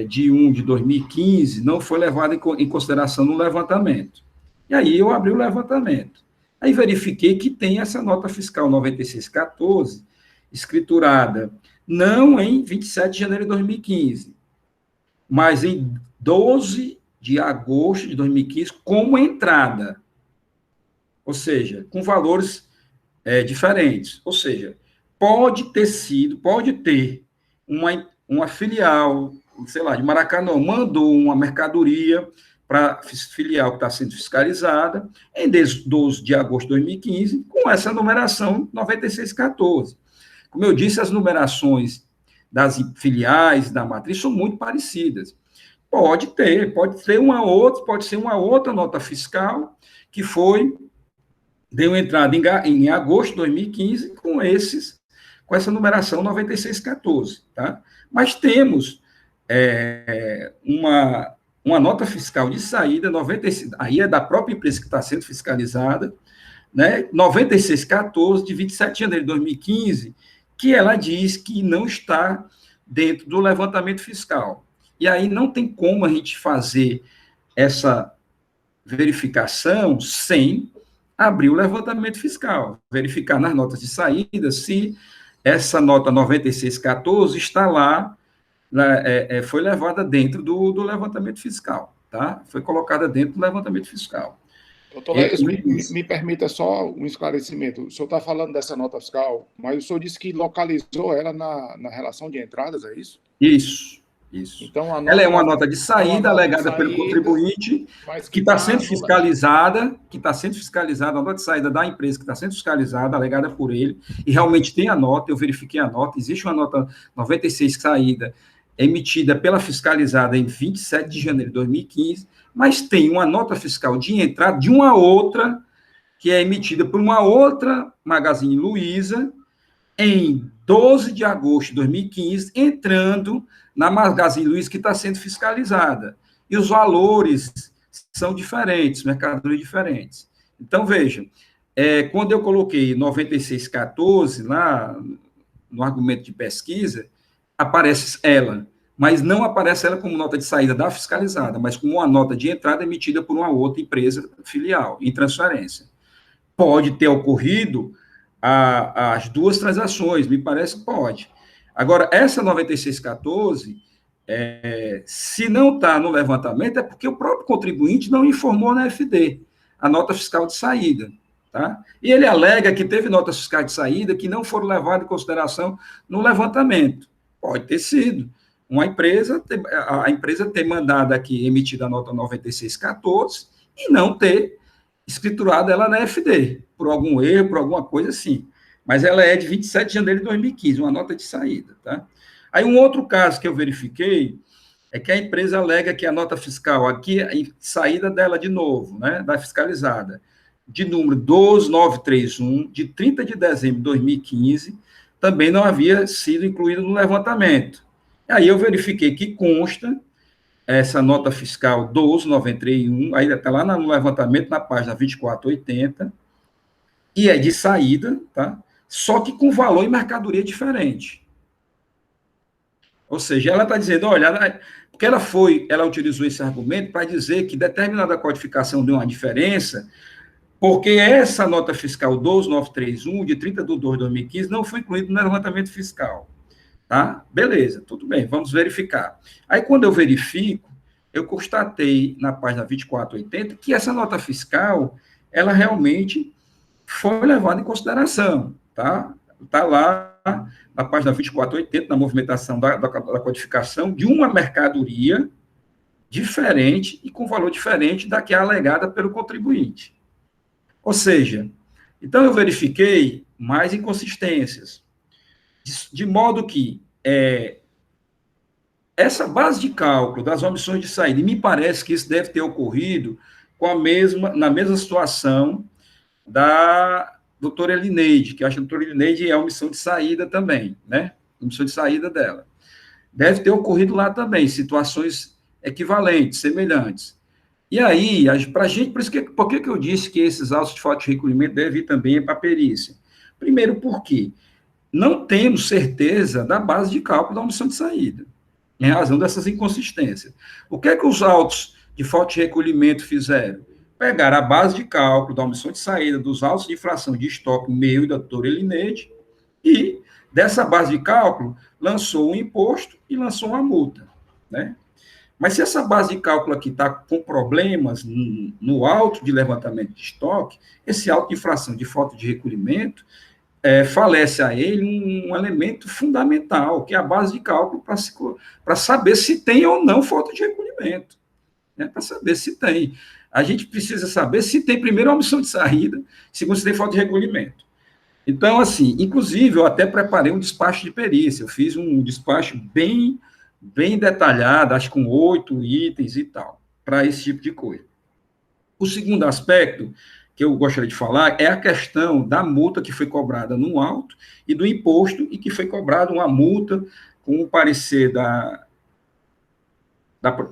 de 1 de 2015, não foi levada em consideração no levantamento. E aí eu abri o levantamento. Aí verifiquei que tem essa nota fiscal 9614, escriturada não em 27 de janeiro de 2015, mas em 12 de agosto de 2015, como entrada. Ou seja, com valores diferentes. Ou seja, pode ter uma filial, sei lá, de Maracanã, mandou uma mercadoria para a filial que está sendo fiscalizada em 12 de agosto de 2015, com essa numeração 9614. Como eu disse, as numerações das filiais, da matriz, são muito parecidas. Pode ser uma outra nota fiscal que deu entrada em agosto de 2015 com essa numeração 9614, tá? Mas temos uma nota fiscal de saída, 96, aí é da própria empresa que está sendo fiscalizada, né? 9614, de 27 de janeiro de 2015, que ela diz que não está dentro do levantamento fiscal. E aí não tem como a gente fazer essa verificação sem abrir o levantamento fiscal, verificar nas notas de saída se essa nota 9614 está lá, foi levada dentro do levantamento fiscal, tá? Foi colocada dentro do levantamento fiscal. Doutor Léo, me permita só um esclarecimento. O senhor está falando dessa nota fiscal, mas o senhor disse que localizou ela na relação de entradas, é isso? Isso. Então, ela é uma nota de saída alegada pelo contribuinte, que está sendo fiscalizada, a nota de saída da empresa que está sendo fiscalizada, alegada por ele, e realmente tem a nota, eu verifiquei a nota, existe uma nota 96 saída, emitida pela fiscalizada em 27 de janeiro de 2015, mas tem uma nota fiscal de entrada de uma outra, que é emitida por uma outra Magazine Luiza, em 12 de agosto de 2015, entrando na Magazine Luiza que está sendo fiscalizada. E os valores são diferentes, mercadorias diferentes. Então, vejam, quando eu coloquei 9614 lá, no argumento de pesquisa, aparece ela, mas não aparece ela como nota de saída da fiscalizada, mas como uma nota de entrada emitida por uma outra empresa filial, em transferência. pode ter ocorrido as duas transações, me parece que pode. Agora, essa 9614, se não está no levantamento, é porque o próprio contribuinte não informou na FD a nota fiscal de saída. Tá? E ele alega que teve notas fiscais de saída que não foram levadas em consideração no levantamento. Pode ter sido. A empresa ter mandado aqui, emitida a nota 9614, e não ter escriturado ela na FD, por algum erro, por alguma coisa assim. Mas ela é de 27 de janeiro de 2015, uma nota de saída. Tá? Aí um outro caso que eu verifiquei é que a empresa alega que a nota fiscal, aqui, a saída dela de novo, né, da fiscalizada, de número 12931, de 30 de dezembro de 2015, também não havia sido incluído no levantamento. Aí eu verifiquei que consta essa nota fiscal 12931, aí está lá no levantamento, na página 2480, e é de saída, tá? Só que com valor e mercadoria diferente. Ou seja, ela está dizendo, olha, porque ela utilizou esse argumento para dizer que determinada codificação deu uma diferença, porque essa nota fiscal 12931, de 30 de 2 de 2015, não foi incluída no levantamento fiscal. Tá? Beleza, tudo bem, vamos verificar. Aí, quando eu verifico, eu constatei na página 2480 que essa nota fiscal, ela realmente foi levada em consideração, tá? Está lá na página 2480, na movimentação da codificação, de uma mercadoria diferente e com valor diferente da que é alegada pelo contribuinte. Ou seja, então eu verifiquei mais inconsistências, de modo que essa base de cálculo das omissões de saída, e me parece que isso deve ter ocorrido na mesma situação da doutora Elineide, que eu acho que a doutora Elineide é a omissão de saída também, né? Omissão de saída dela. Deve ter ocorrido lá também, situações equivalentes, semelhantes. E aí, para a gente, por que eu disse que esses autos de falta de recolhimento devem ir também para a perícia? Primeiro, porque não temos certeza da base de cálculo da omissão de saída, em razão dessas inconsistências. O que é que os autos de falta de recolhimento fizeram? Pegaram a base de cálculo da omissão de saída dos autos de infração de estoque meu e da doutora Elineide, e dessa base de cálculo lançou um imposto e lançou uma multa, né? Mas se essa base de cálculo aqui está com problemas no auto de levantamento de estoque, esse auto de infração de falta de recolhimento falece a ele um elemento fundamental, que é a base de cálculo para saber se tem ou não falta de recolhimento. Né? Para saber se tem. A gente precisa saber se tem, primeiro, a omissão de saída, segundo, se tem falta de recolhimento. Então, assim, inclusive, eu até preparei um despacho de perícia, eu fiz um despacho bem detalhado, acho com 8 itens e tal, para esse tipo de coisa. O segundo aspecto que eu gostaria de falar é a questão da multa que foi cobrada no auto e do imposto, e que foi cobrada uma multa com o parecer da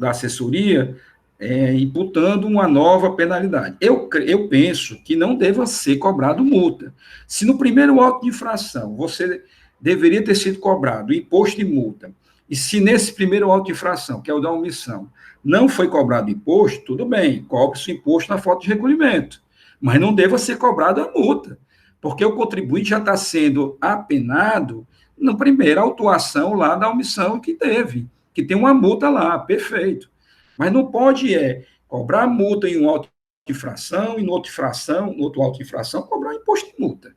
assessoria, imputando uma nova penalidade. Eu penso que não deva ser cobrado multa. Se no primeiro auto de infração você deveria ter sido cobrado imposto e multa, e se nesse primeiro auto de infração, que é o da omissão, não foi cobrado imposto, tudo bem, cobre-se o imposto na falta de recolhimento, mas não deva ser cobrado a multa, porque o contribuinte já está sendo apenado na primeira autuação lá da omissão que teve, que tem uma multa lá, perfeito. Mas não pode cobrar multa em um auto de infração, e no outro auto de infração, cobrar imposto de multa.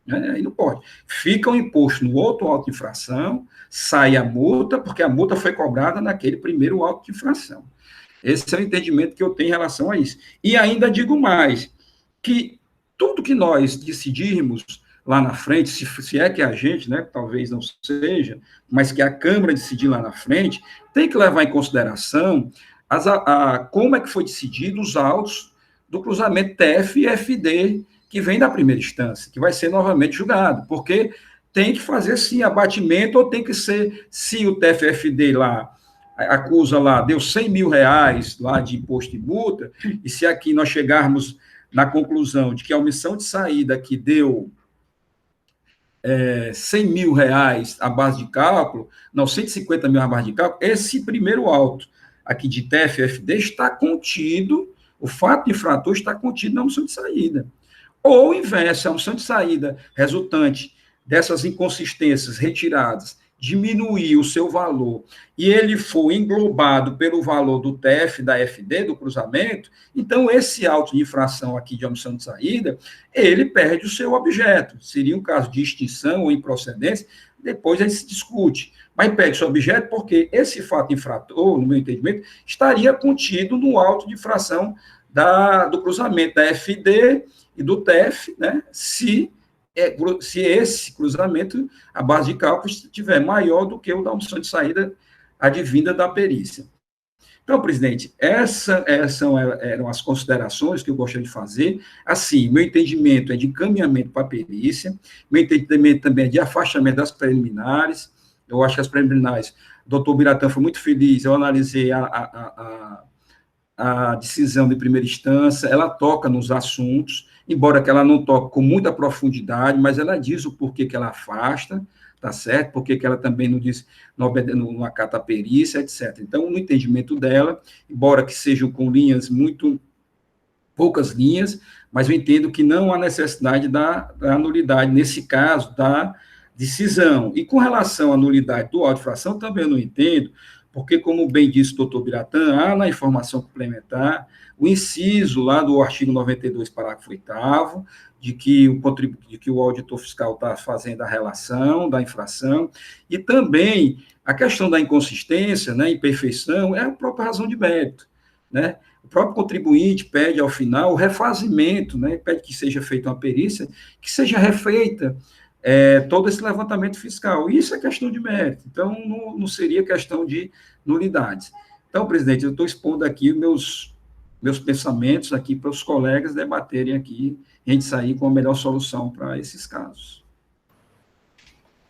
Aí não pode. Fica o imposto no outro auto de infração, sai a multa, porque a multa foi cobrada naquele primeiro auto de infração. Esse é o entendimento que eu tenho em relação a isso. E ainda digo mais, que tudo que nós decidirmos lá na frente, se é que a gente, né, talvez não seja, mas que a Câmara decidir lá na frente, tem que levar em consideração como é que foi decidido os autos do cruzamento TF e FD, que vem da primeira instância, que vai ser novamente julgado, porque tem que fazer, sim, abatimento, ou tem que ser, se o TFFD lá, acusa lá, deu 100 mil reais lá de imposto e multa, e se aqui nós chegarmos na conclusão de que a omissão de saída que deu 100 mil reais a base de cálculo, não, 150 mil a base de cálculo, esse primeiro auto aqui de TFFD está contido, o fato de infrator está contido na omissão de saída. ou o inverso, a omissão de saída resultante dessas inconsistências retiradas diminuir o seu valor e ele for englobado pelo valor do TF, da FD, do cruzamento, então esse auto de infração aqui de omissão de saída, ele perde o seu objeto. Seria um caso de extinção ou improcedência, depois ele se discute. Mas perde o seu objeto porque esse fato infrator, no meu entendimento, estaria contido no auto de infração do cruzamento da FD e do TF, né, se esse cruzamento, a base de cálculo estiver maior do que o da omissão de saída advinda da perícia. Então, presidente, essas eram as considerações que eu gostaria de fazer. Assim, meu entendimento é de encaminhamento para a perícia, meu entendimento também é de afastamento das preliminares. Eu acho que as preliminares, o doutor Biratã foi muito feliz, eu analisei a decisão de primeira instância, ela toca nos assuntos, embora que ela não toque com muita profundidade, mas ela diz o porquê que ela afasta, tá certo? Porque que ela também não diz, não acata a perícia, etc. Então, no entendimento dela, embora que sejam com linhas muito poucas linhas, mas eu entendo que não há necessidade da anulidade, nesse caso, da decisão. E com relação à nulidade do auto de infração, também eu não entendo, porque, como bem disse o doutor Biratã, há na informação complementar o inciso lá do artigo 92, parágrafo 8º, de que o auditor fiscal está fazendo a relação da infração, e também a questão da inconsistência, né, imperfeição, é a própria razão de mérito, né? O próprio contribuinte pede, ao final, o refazimento, né, pede que seja feita uma perícia, que seja refeita todo esse levantamento fiscal. Isso é questão de mérito, então não seria questão de nulidades. Então, presidente, eu estou expondo aqui meus pensamentos aqui para os colegas debaterem aqui e a gente sair com a melhor solução para esses casos.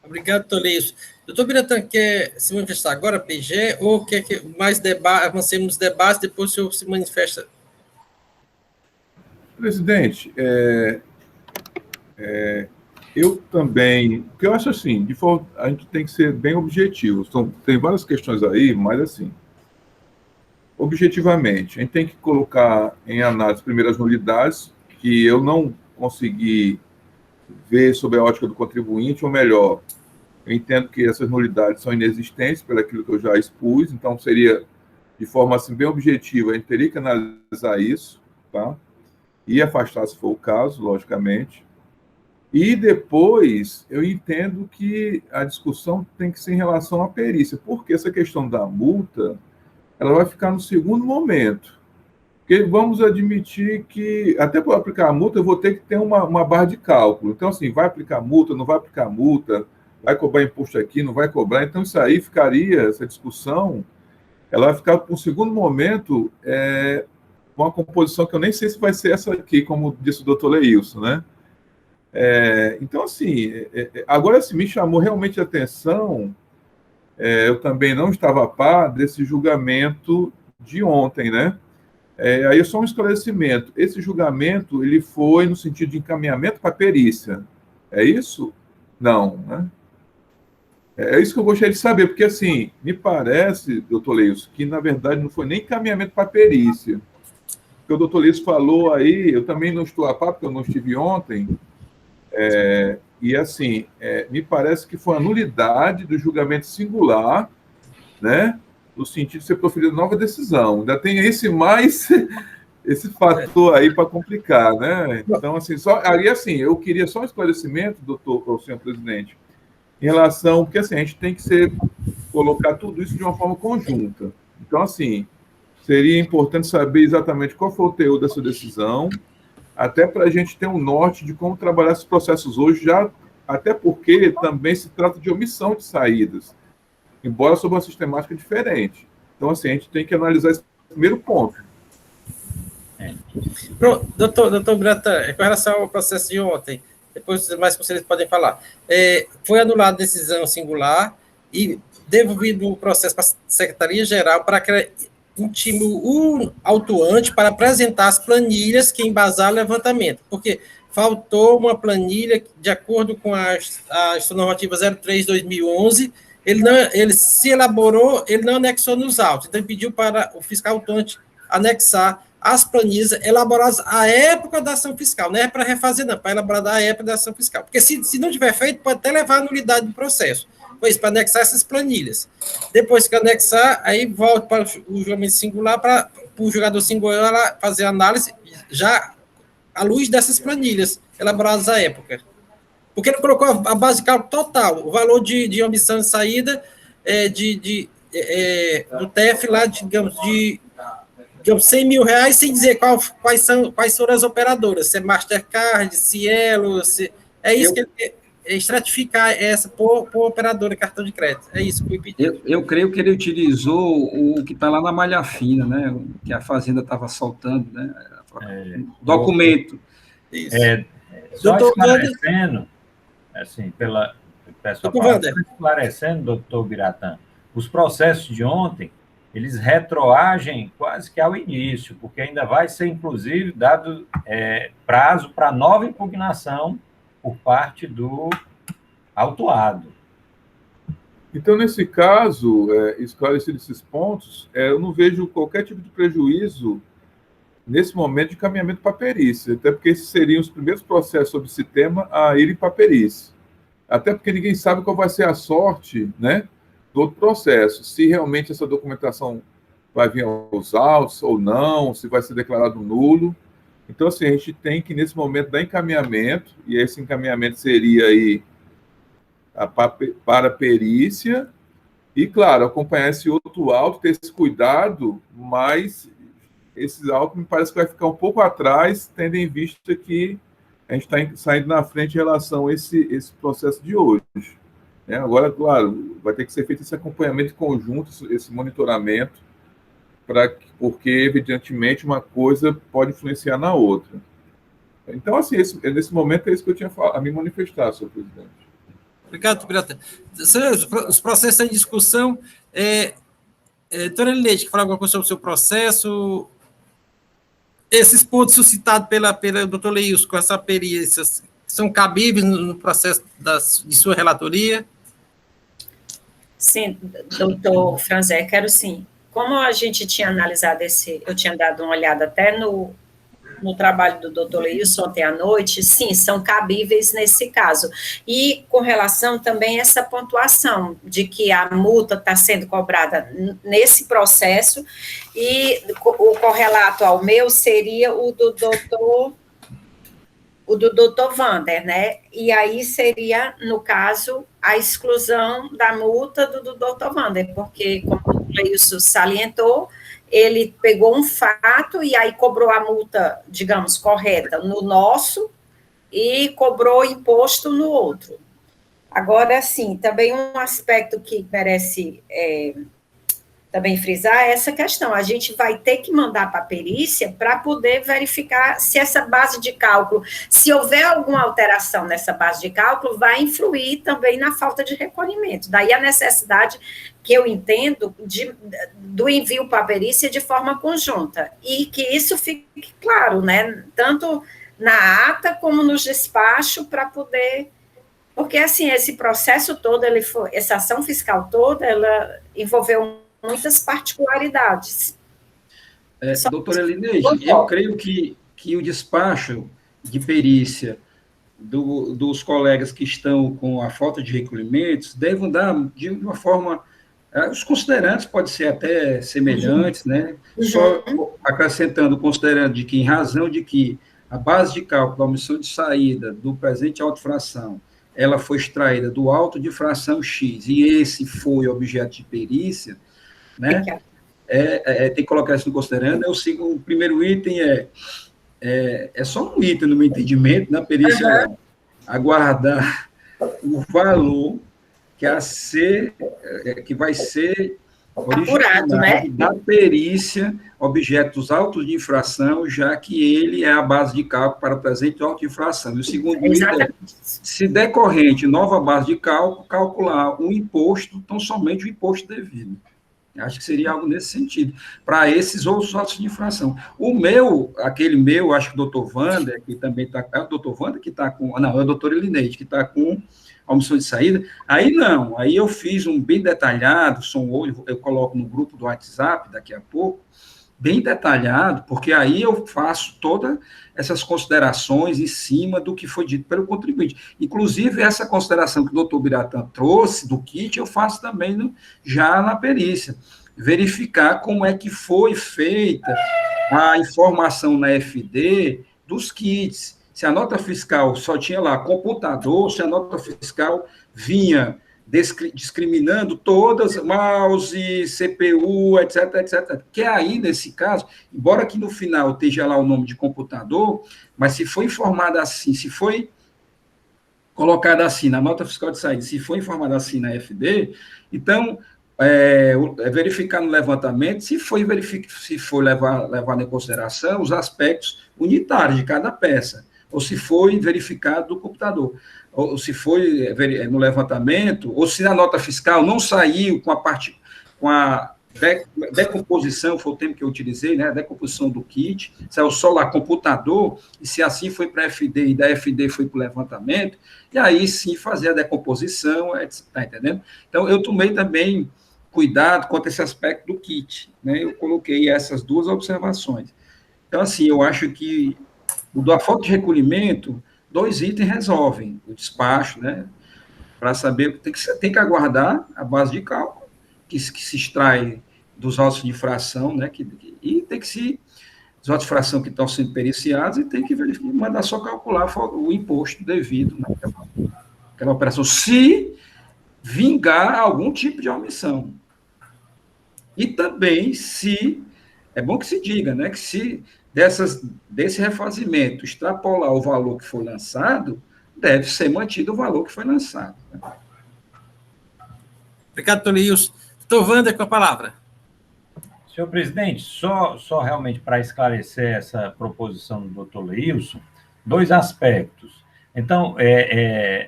Obrigado, doutor Leilson. Doutor Biratã, quer se manifestar agora, PGE, ou quer que mais avancemos debates, depois o senhor se manifesta? Presidente, eu também, porque eu acho assim, a gente tem que ser bem objetivo. Tem várias questões aí, mas assim, objetivamente, a gente tem que colocar em análise primeiro as nulidades, que eu não consegui ver sob a ótica do contribuinte, ou melhor, eu entendo que essas nulidades são inexistentes, pelo aquilo que eu já expus, então seria, de forma assim, bem objetiva, a gente teria que analisar isso, tá? E afastar, se for o caso, logicamente. E depois, eu entendo que a discussão tem que ser em relação à perícia, porque essa questão da multa, ela vai ficar no segundo momento. Porque vamos admitir que, até para aplicar a multa, eu vou ter que ter uma barra de cálculo. Então, assim, vai aplicar multa, não vai aplicar multa, vai cobrar imposto aqui, não vai cobrar. Então, isso aí ficaria, essa discussão, ela vai ficar, por um segundo momento, uma composição que eu nem sei se vai ser essa aqui, como disse o doutor Leilson, né? Então, assim, agora, assim, me chamou realmente a atenção, eu também não estava a par desse julgamento de ontem, né? Aí só um esclarecimento. Esse julgamento, ele foi no sentido de encaminhamento para a perícia. É isso? Não, né? É isso que eu gostaria de saber, porque, assim, me parece, doutor Leilson, que, na verdade, não foi nem encaminhamento para a perícia. Porque o doutor Leilson falou aí, eu também não estou a par, porque eu não estive ontem, e, assim, me parece que foi a nulidade do julgamento singular, né, no sentido de ser proferida nova decisão. Ainda tem esse fator aí para complicar, né? Então, assim, assim, eu queria só um esclarecimento, senhor presidente, em relação, porque, assim, a gente tem que colocar tudo isso de uma forma conjunta. Então, assim, seria importante saber exatamente qual foi o teor dessa decisão, até para a gente ter um norte de como trabalhar esses processos hoje, até porque também se trata de omissão de saídas, embora sob uma sistemática diferente. Então, assim, a gente tem que analisar esse primeiro ponto. Pronto, doutor Biratã, com relação ao processo de ontem, depois mais vocês podem falar, foi anulada a decisão singular e devolvido o processo para a Secretaria-Geral para que ela intime o autuante para apresentar as planilhas que embasaram o levantamento, porque faltou uma planilha de acordo com a normativa 03/2011, ele se elaborou, ele não anexou nos autos, então ele pediu para o fiscal autuante anexar as planilhas elaboradas à época da ação fiscal, não é para refazer, não, para elaborar à época da ação fiscal. Porque se não tiver feito, pode até levar a nulidade do processo. Pois, para anexar essas planilhas. Depois que anexar, aí volta para o julgamento singular, para o julgador singular fazer a análise já à luz dessas planilhas elaboradas à época. Porque ele colocou a base de cálculo total, o valor de omissão de saída do TEF lá, digamos, 100 mil reais, sem dizer quais foram as operadoras, se é Mastercard, Cielo, é isso que ele quer, estratificar essa por operadora de cartão de crédito. É isso que eu pedi. Eu creio que ele utilizou o que está lá na malha fina, né? Que a Fazenda estava soltando, né? Documento. Isso. Só esclarecendo, assim, esclarecendo, doutor Biratã, os processos de ontem, eles retroagem quase que ao início, porque ainda vai ser, inclusive, dado prazo para nova impugnação por parte do autuado. Então, nesse caso, esclarecidos esses pontos, eu não vejo qualquer tipo de prejuízo nesse momento de encaminhamento para a perícia, até porque esses seriam os primeiros processos sobre esse tema a irem para a perícia. Até porque ninguém sabe qual vai ser a sorte, né, do outro processo, se realmente essa documentação vai vir aos autos ou não, se vai ser declarado nulo. Então, assim, a gente tem que, nesse momento, dar encaminhamento, e esse encaminhamento seria aí para a perícia, e, claro, acompanhar esse outro auto, ter esse cuidado, mas esse auto me parece que vai ficar um pouco atrás, tendo em vista que a gente está saindo na frente em relação a esse processo de hoje. Agora, claro, vai ter que ser feito esse acompanhamento conjunto, esse monitoramento, porque, evidentemente, uma coisa pode influenciar na outra. Então, assim, nesse momento é isso que eu tinha a me manifestar, senhor presidente. Obrigado, Biratã. Os processos em discussão, doutora Elineide, quer falar alguma coisa sobre o seu processo? Esses pontos suscitados pela doutora Leilson com essa perícia são cabíveis no processo de sua relatoria? Sim, doutor Franzé, quero sim. Como a gente tinha analisado eu tinha dado uma olhada até no trabalho do doutor Leilson ontem à noite, sim, são cabíveis nesse caso. E com relação também a essa pontuação de que a multa está sendo cobrada nesse processo, e o correlato ao meu seria o do doutor Wander, né? E aí seria, no caso, a exclusão da multa do doutor Wander, porque, como o Leilson salientou, ele pegou um fato e aí cobrou a multa, digamos, correta no nosso e cobrou imposto no outro. Agora, sim, também um aspecto que merece também frisar é essa questão. A gente vai ter que mandar para a perícia para poder verificar se essa base de cálculo, se houver alguma alteração nessa base de cálculo, vai influir também na falta de recolhimento. Daí a necessidade que eu entendo do envio para a perícia de forma conjunta, e que isso fique claro, né, tanto na ata como nos despachos, para poder... Porque, assim, esse processo todo, essa ação fiscal toda, ela envolveu muitas particularidades. Doutora Elineide, eu creio que o despacho de perícia dos colegas que estão com a falta de recolhimentos devem dar de uma forma... Os considerantes podem ser até semelhantes, né? Só acrescentando, considerando de que, em razão de que a base de cálculo da omissão de saída do presente auto-infração, ela foi extraída do auto de infração X, e esse foi objeto de perícia, né? Tem que colocar isso no considerando. O primeiro item é só um item no meu entendimento, na perícia, aguardar o valor que vai ser apurado, né? Da perícia, objeto dos autos de infração, já que ele é a base de cálculo para o presente auto de infração. E o segundo item, se decorrente nova base de cálculo, calcular o imposto, tão somente o imposto devido. Acho que seria algo nesse sentido, para esses outros autos de infração. Acho que o doutor Wander, que também está... É o doutor Wander que está com... Não, é o doutor Elineide, que está com a omissão de saída. Aí não, aí eu fiz um bem detalhado, eu coloco no grupo do WhatsApp daqui a pouco, bem detalhado, porque aí eu faço todas essas considerações em cima do que foi dito pelo contribuinte. Inclusive, essa consideração que o doutor Biratã trouxe do kit, eu faço também já na perícia. Verificar como é que foi feita a informação na FD dos kits. Se a nota fiscal só tinha lá computador, se a nota fiscal vinha discriminando todas, mouse, CPU, etc, etc. Que aí, nesse caso, embora que no final esteja lá o nome de computador, mas se foi informado assim, se foi colocado assim na nota fiscal de saída, se foi informado assim na FD, então, verificar no levantamento se foi levar em consideração os aspectos unitários de cada peça, ou se foi verificado do computador, ou se foi no levantamento, ou se a nota fiscal não saiu com a decomposição, foi o termo que eu utilizei, né, a decomposição do kit, saiu só lá computador, e se assim foi para a FD e da FD foi para o levantamento, e aí sim fazer a decomposição, está entendendo? Então, eu tomei também cuidado quanto a esse aspecto do kit, né, eu coloquei essas duas observações. Então, assim, eu acho que a falta de recolhimento, 2 itens resolvem o despacho, né? Para saber, tem que aguardar a base de cálculo, que se extrai dos autos de infração, né? E tem que se. Os autos de infração que estão sendo periciados e tem que verificar, mandar só calcular o imposto devido naquela operação, se vingar algum tipo de omissão. E também se. É bom que se diga, né? Que se desse refazimento extrapolar o valor que foi lançado, deve ser mantido o valor que foi lançado. Obrigado, doutor Leilson. Doutor Wander, com a palavra. Senhor presidente, só realmente para esclarecer essa proposição do doutor Leilson, 2 aspectos. Então,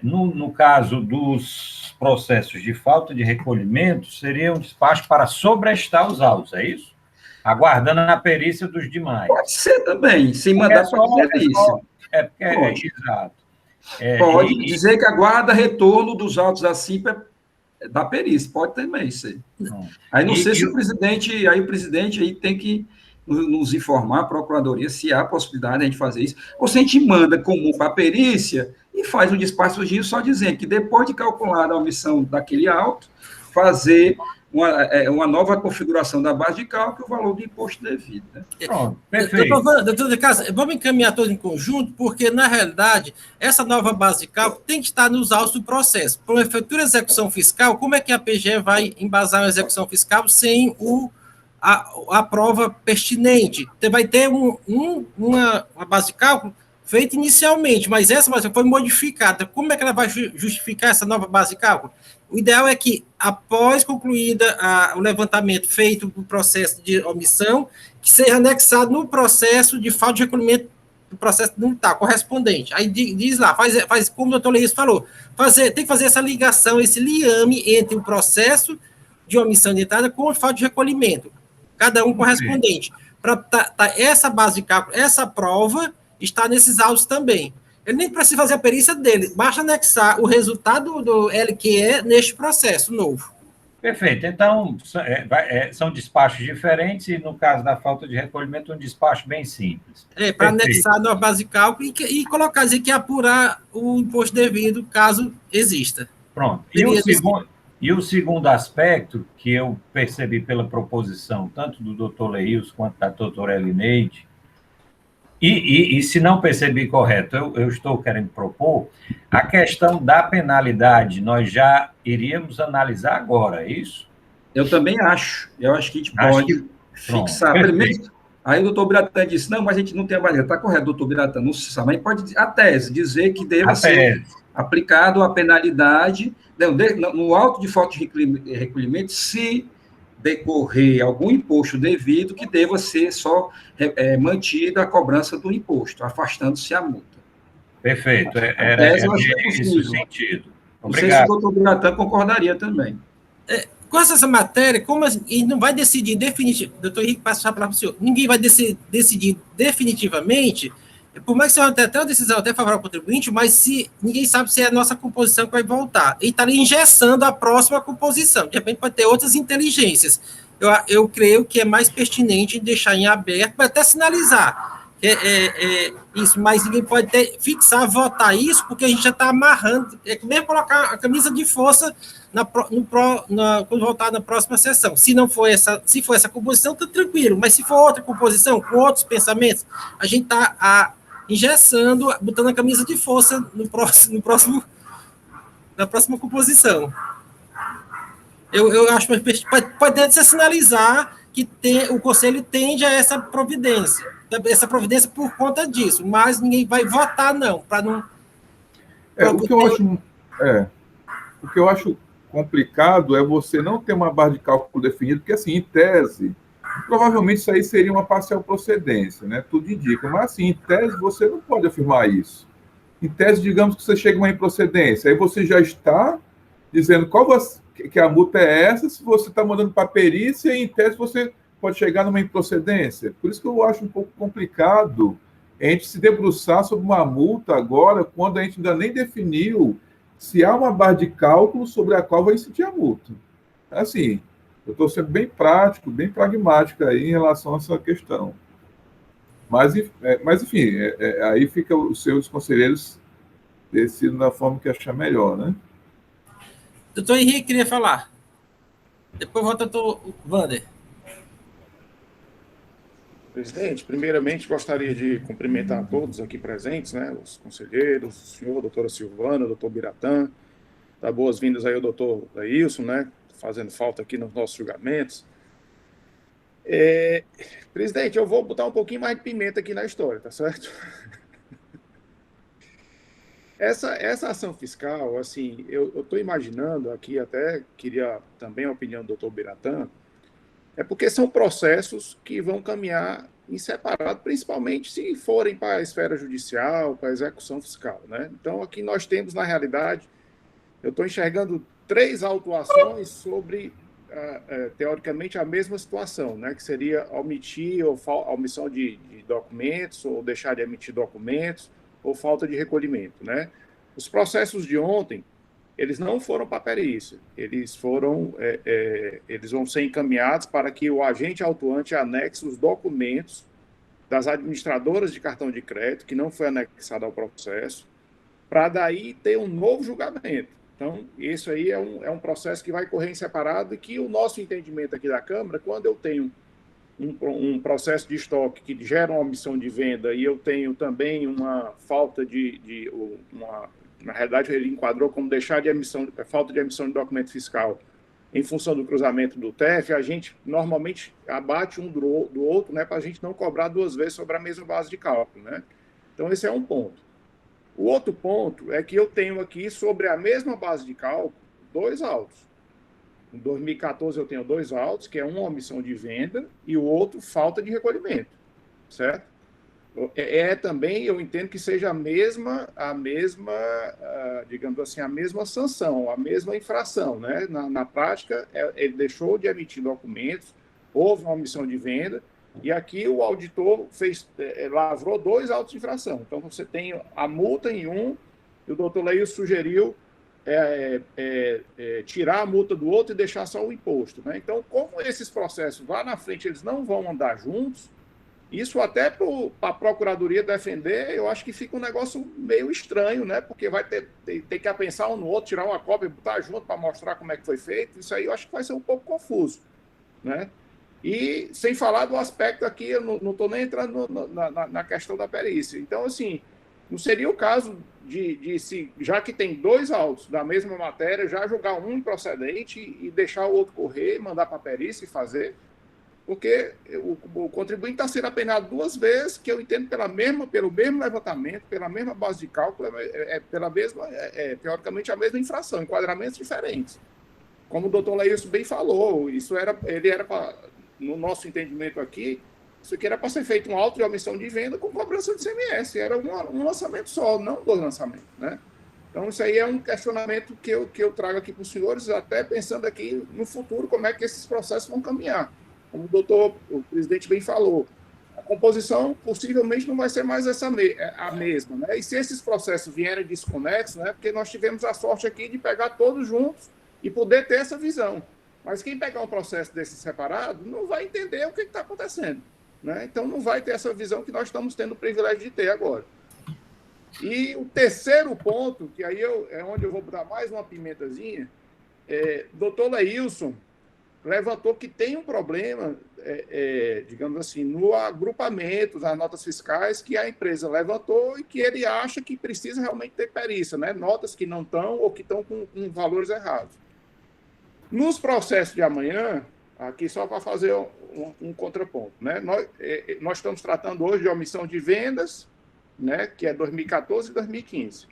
no caso dos processos de falta de recolhimento, seria um despacho para sobrestar os autos, é isso? Aguardando a perícia dos demais. Pode ser também, sem mandar para a perícia. Exato. Pode dizer que aguarda retorno dos autos da CIPA da perícia, pode também ser. Aí não sei se o presidente aí tem que nos informar, a Procuradoria, se há possibilidade de a gente fazer isso, ou se a gente manda comum para a perícia e faz um despacho só dizendo que depois de calcular a omissão daquele auto, fazer uma nova configuração da base de cálculo e o valor do imposto devido. Né? Pronto, perfeito. Doutor de Casa, vamos encaminhar todos em conjunto, porque, na realidade, essa nova base de cálculo tem que estar nos autos do processo. Para uma futura execução fiscal, como é que a PGE vai embasar uma execução fiscal sem a prova pertinente? Você vai ter uma base de cálculo feita inicialmente, mas essa base foi modificada. Como é que ela vai justificar essa nova base de cálculo? O ideal é que, após concluída o levantamento feito do processo de omissão, que seja anexado no processo de falta de recolhimento do processo tributário correspondente. Aí diz lá, faz como o doutor Leilson falou, tem que fazer essa ligação, esse liame entre o processo de omissão unitária com a falta de recolhimento, cada um correspondente. Para essa base de cálculo, essa prova está nesses autos também. Ele nem precisa fazer a perícia dele, basta anexar o resultado do LQE neste processo novo. Perfeito. Então, são despachos diferentes e, no caso da falta de recolhimento, um despacho bem simples. Para anexar na base de cálculo e colocar, dizer que apurar o imposto devido, caso exista. Pronto. E o segundo aspecto, que eu percebi pela proposição, tanto do doutor Leilson quanto da doutora Elineide, e se não percebi correto, eu estou querendo propor, a questão da penalidade, nós já iríamos analisar agora, é isso? Eu também acho. Eu acho que a gente pode fixar. Primeiro, aí o doutor Biratã disse, não, mas a gente não tem a maneira. Está correto, doutor Biratã, não se sabe, mas pode, a tese, dizer que deva ser aplicado a penalidade, no auto de falta de recolhimento, se decorrer algum imposto devido, que deva ser só mantida a cobrança do imposto, afastando-se a multa. Perfeito, era esse o sentido. Obrigado. Não sei se o doutor Biratã concordaria também. Com essa matéria, como e não vai decidir definitivamente, doutor Henrique, passa a palavra para o senhor, ninguém vai decidir definitivamente por mais que seja até uma decisão até favorável ao contribuinte, mas se ninguém sabe se é a nossa composição que vai voltar. E estaria engessando a próxima composição. De repente pode ter outras inteligências. Eu creio que é mais pertinente deixar em aberto, para até sinalizar isso, mas ninguém pode fixar, votar isso, porque a gente já está amarrando, mesmo colocar a camisa de força quando voltar na próxima sessão. Se for essa composição, está tranquilo, mas se for outra composição, com outros pensamentos, a gente está engessando, botando a camisa de força na próxima composição. Eu acho que pode ser sinalizar que o Conselho tende a essa providência por conta disso, mas ninguém vai votar, não, para não... O que eu acho complicado é você não ter uma barra de cálculo definida, porque, assim, em tese, provavelmente isso aí seria uma parcial procedência, né? Tudo indica, mas, assim, em tese, você não pode afirmar isso. Em tese, digamos que você chega a uma improcedência, aí você já está dizendo que a multa é essa, se você está mandando para a perícia, e em tese você pode chegar numa improcedência. Por isso que eu acho um pouco complicado a gente se debruçar sobre uma multa agora, quando a gente ainda nem definiu se há uma barra de cálculo sobre a qual vai incidir a multa. Assim, eu estou sendo bem prático, bem pragmático aí em relação a essa questão. Mas enfim, aí fica os seus conselheiros decidem da forma que achar melhor, né? Doutor Henrique queria falar. Depois volta o doutor Wander. Presidente, primeiramente gostaria de cumprimentar a todos aqui presentes, né, os conselheiros, o senhor, a doutora Silvana, o doutor Biratã, dar boas-vindas aí ao doutor Leilson, né, fazendo falta aqui nos nossos julgamentos. Presidente, eu vou botar um pouquinho mais de pimenta aqui na história, tá certo? Essa ação fiscal, assim, eu estou imaginando aqui, até queria também a opinião do doutor Biratã, é porque são processos que vão caminhar em separado, principalmente se forem para a esfera judicial, para a execução fiscal, né? Então, aqui nós temos, na realidade, eu estou enxergando 3 autuações sobre, teoricamente, a mesma situação, né? Que seria omitir ou omissão de documentos, ou deixar de emitir documentos, ou falta de recolhimento, né? Os processos de ontem, eles não foram para a perícia, eles vão ser encaminhados para que o agente autuante anexe os documentos das administradoras de cartão de crédito, que não foi anexado ao processo, para daí ter um novo julgamento. Então, isso aí é um processo que vai correr em separado e que o nosso entendimento aqui da Câmara, quando eu tenho um processo de estoque que gera uma omissão de venda e eu tenho também uma falta na realidade, ele enquadrou como falta de emissão de documento fiscal em função do cruzamento do TEF, a gente normalmente abate um do outro, né, para a gente não cobrar 2 vezes sobre a mesma base de cálculo, né? Então, esse é um ponto. O outro ponto é que eu tenho aqui, sobre a mesma base de cálculo, 2 autos. Em 2014, eu tenho 2 autos, que é uma omissão de venda e o outro, falta de recolhimento, certo? Também, eu entendo que seja a mesma, digamos assim, a mesma sanção, a mesma infração, né? Na prática, ele deixou de emitir documentos, houve uma omissão de venda, e aqui o auditor lavrou 2 autos de infração. Então, você tem a multa em um, e o doutor Leil sugeriu tirar a multa do outro e deixar só o imposto, né? Então, como esses processos lá na frente, eles não vão andar juntos, isso até para a Procuradoria defender, eu acho que fica um negócio meio estranho, né? Porque vai ter que pensar um no outro, tirar uma cópia e botar junto para mostrar como é que foi feito. Isso aí eu acho que vai ser um pouco confuso, né? E sem falar do aspecto aqui, eu não estou nem entrando na questão da perícia. Então, assim, não seria o caso já que tem 2 autos da mesma matéria, já julgar um improcedente e deixar o outro correr, mandar para a perícia e fazer? Porque o contribuinte está sendo apenado 2 vezes, que eu entendo pelo mesmo levantamento, pela mesma base de cálculo, teoricamente a mesma infração, enquadramentos diferentes. Como o doutor Leilson bem falou, no nosso entendimento aqui, isso aqui era para ser feito um auto de omissão de venda com cobrança de ICMS, era um lançamento só, não 2 lançamentos, né? Então, isso aí é um questionamento que eu trago aqui para os senhores, até pensando aqui no futuro, como é que esses processos vão caminhar. Como o presidente bem falou, composição possivelmente não vai ser mais a mesma, né? E se esses processos vierem desconexos, né? Porque nós tivemos a sorte aqui de pegar todos juntos e poder ter essa visão. Mas quem pegar um processo desse separado não vai entender o que está acontecendo, né? Então não vai ter essa visão que nós estamos tendo o privilégio de ter agora. E o terceiro ponto, que aí é onde eu vou dar mais uma pimentazinha, doutor Leilson levantou que tem um problema, digamos assim, no agrupamento das notas fiscais que a empresa levantou e que ele acha que precisa realmente ter perícia, né? Notas que não estão ou que estão com valores errados. Nos processos de amanhã, aqui só para fazer um contraponto, né? Nós estamos tratando hoje de omissão de vendas, né? Que é 2014 e 2015.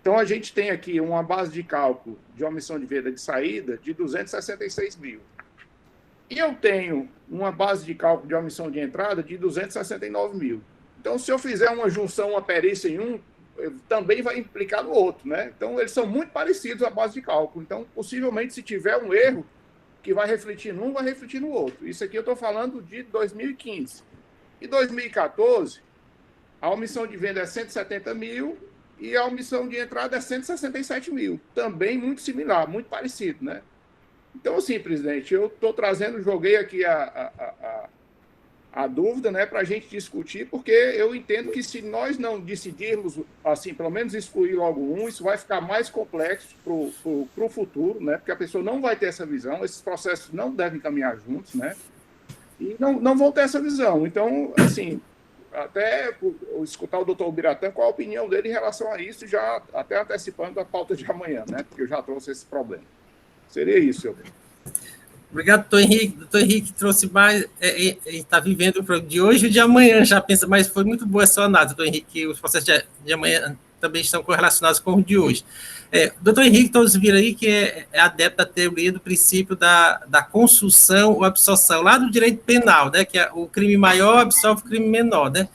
Então, a gente tem aqui uma base de cálculo de omissão de venda de saída de 266 mil. E eu tenho uma base de cálculo de omissão de entrada de 269 mil. Então, se eu fizer uma junção, uma perícia em um, também vai implicar no outro, né? Então, eles são muito parecidos a base de cálculo. Então, possivelmente, se tiver um erro que vai refletir num, vai refletir no outro. Isso aqui eu estou falando de 2015. E 2014, a omissão de venda é 170 mil e a omissão de entrada é 167 mil. Também muito similar, muito parecido, né? Então, assim, presidente, eu estou trazendo, joguei aqui a dúvida, né, para a gente discutir, porque eu entendo que se nós não decidirmos, assim, pelo menos excluir logo um, isso vai ficar mais complexo para o futuro, né, porque a pessoa não vai ter essa visão, esses processos não devem caminhar juntos, né, e não vão ter essa visão. Então, assim, até escutar o doutor Biratã, qual a opinião dele em relação a isso, já até antecipando a pauta de amanhã, né, porque eu já trouxe esse problema. Seria isso, senhor. Obrigado, doutor Henrique. Doutor Henrique trouxe mais, está vivendo o programa de hoje e de amanhã, já pensa, mas foi muito boa essa análise, doutor Henrique, os processos de amanhã também estão correlacionados com os de hoje. Doutor Henrique, todos viram aí que é adepto da teoria do princípio da construção ou absorção, lá do direito penal, né, que o crime maior absorve o crime menor, né?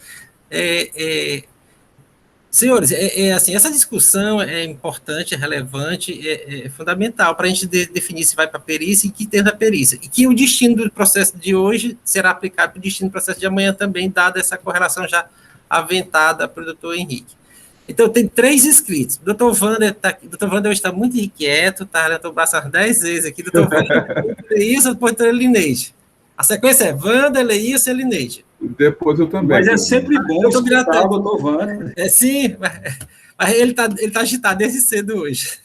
Senhores, assim, essa discussão é importante, é relevante, é fundamental para a gente definir se vai para a perícia e que tem da perícia. E que o destino do processo de hoje será aplicado para o destino do processo de amanhã também, dada essa correlação já aventada para o doutor Henrique. Então, tem 3 inscritos. O doutor Wander hoje está muito inquieto, está levantando o braço umas 10 vezes aqui. Doutor Wander, isso, depois doutor Elineide. A sequência é Wander, Leilson e Elineide. Depois eu também. Mas é sempre bom escutar o doutor Wander. Sim, mas ele tá agitado desde cedo hoje.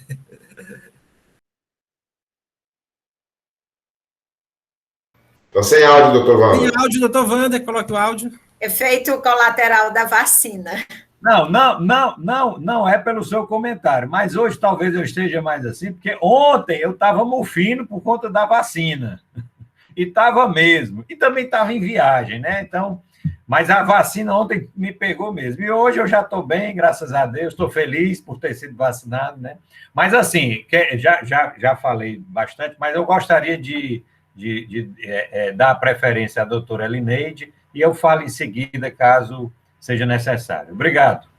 Estou sem áudio, doutor Wander. Tem áudio, doutor Wander, coloque o áudio. Efeito colateral da vacina. Não é pelo seu comentário, mas hoje talvez eu esteja mais assim, porque ontem eu estava mufino por conta da vacina. E estava mesmo. E também estava em viagem, né? Então, mas a vacina ontem me pegou mesmo. E hoje eu já estou bem, graças a Deus, estou feliz por ter sido vacinado, né? Mas, assim, já falei bastante, mas eu gostaria de dar preferência à doutora Elineide e eu falo em seguida, caso seja necessário. Obrigado.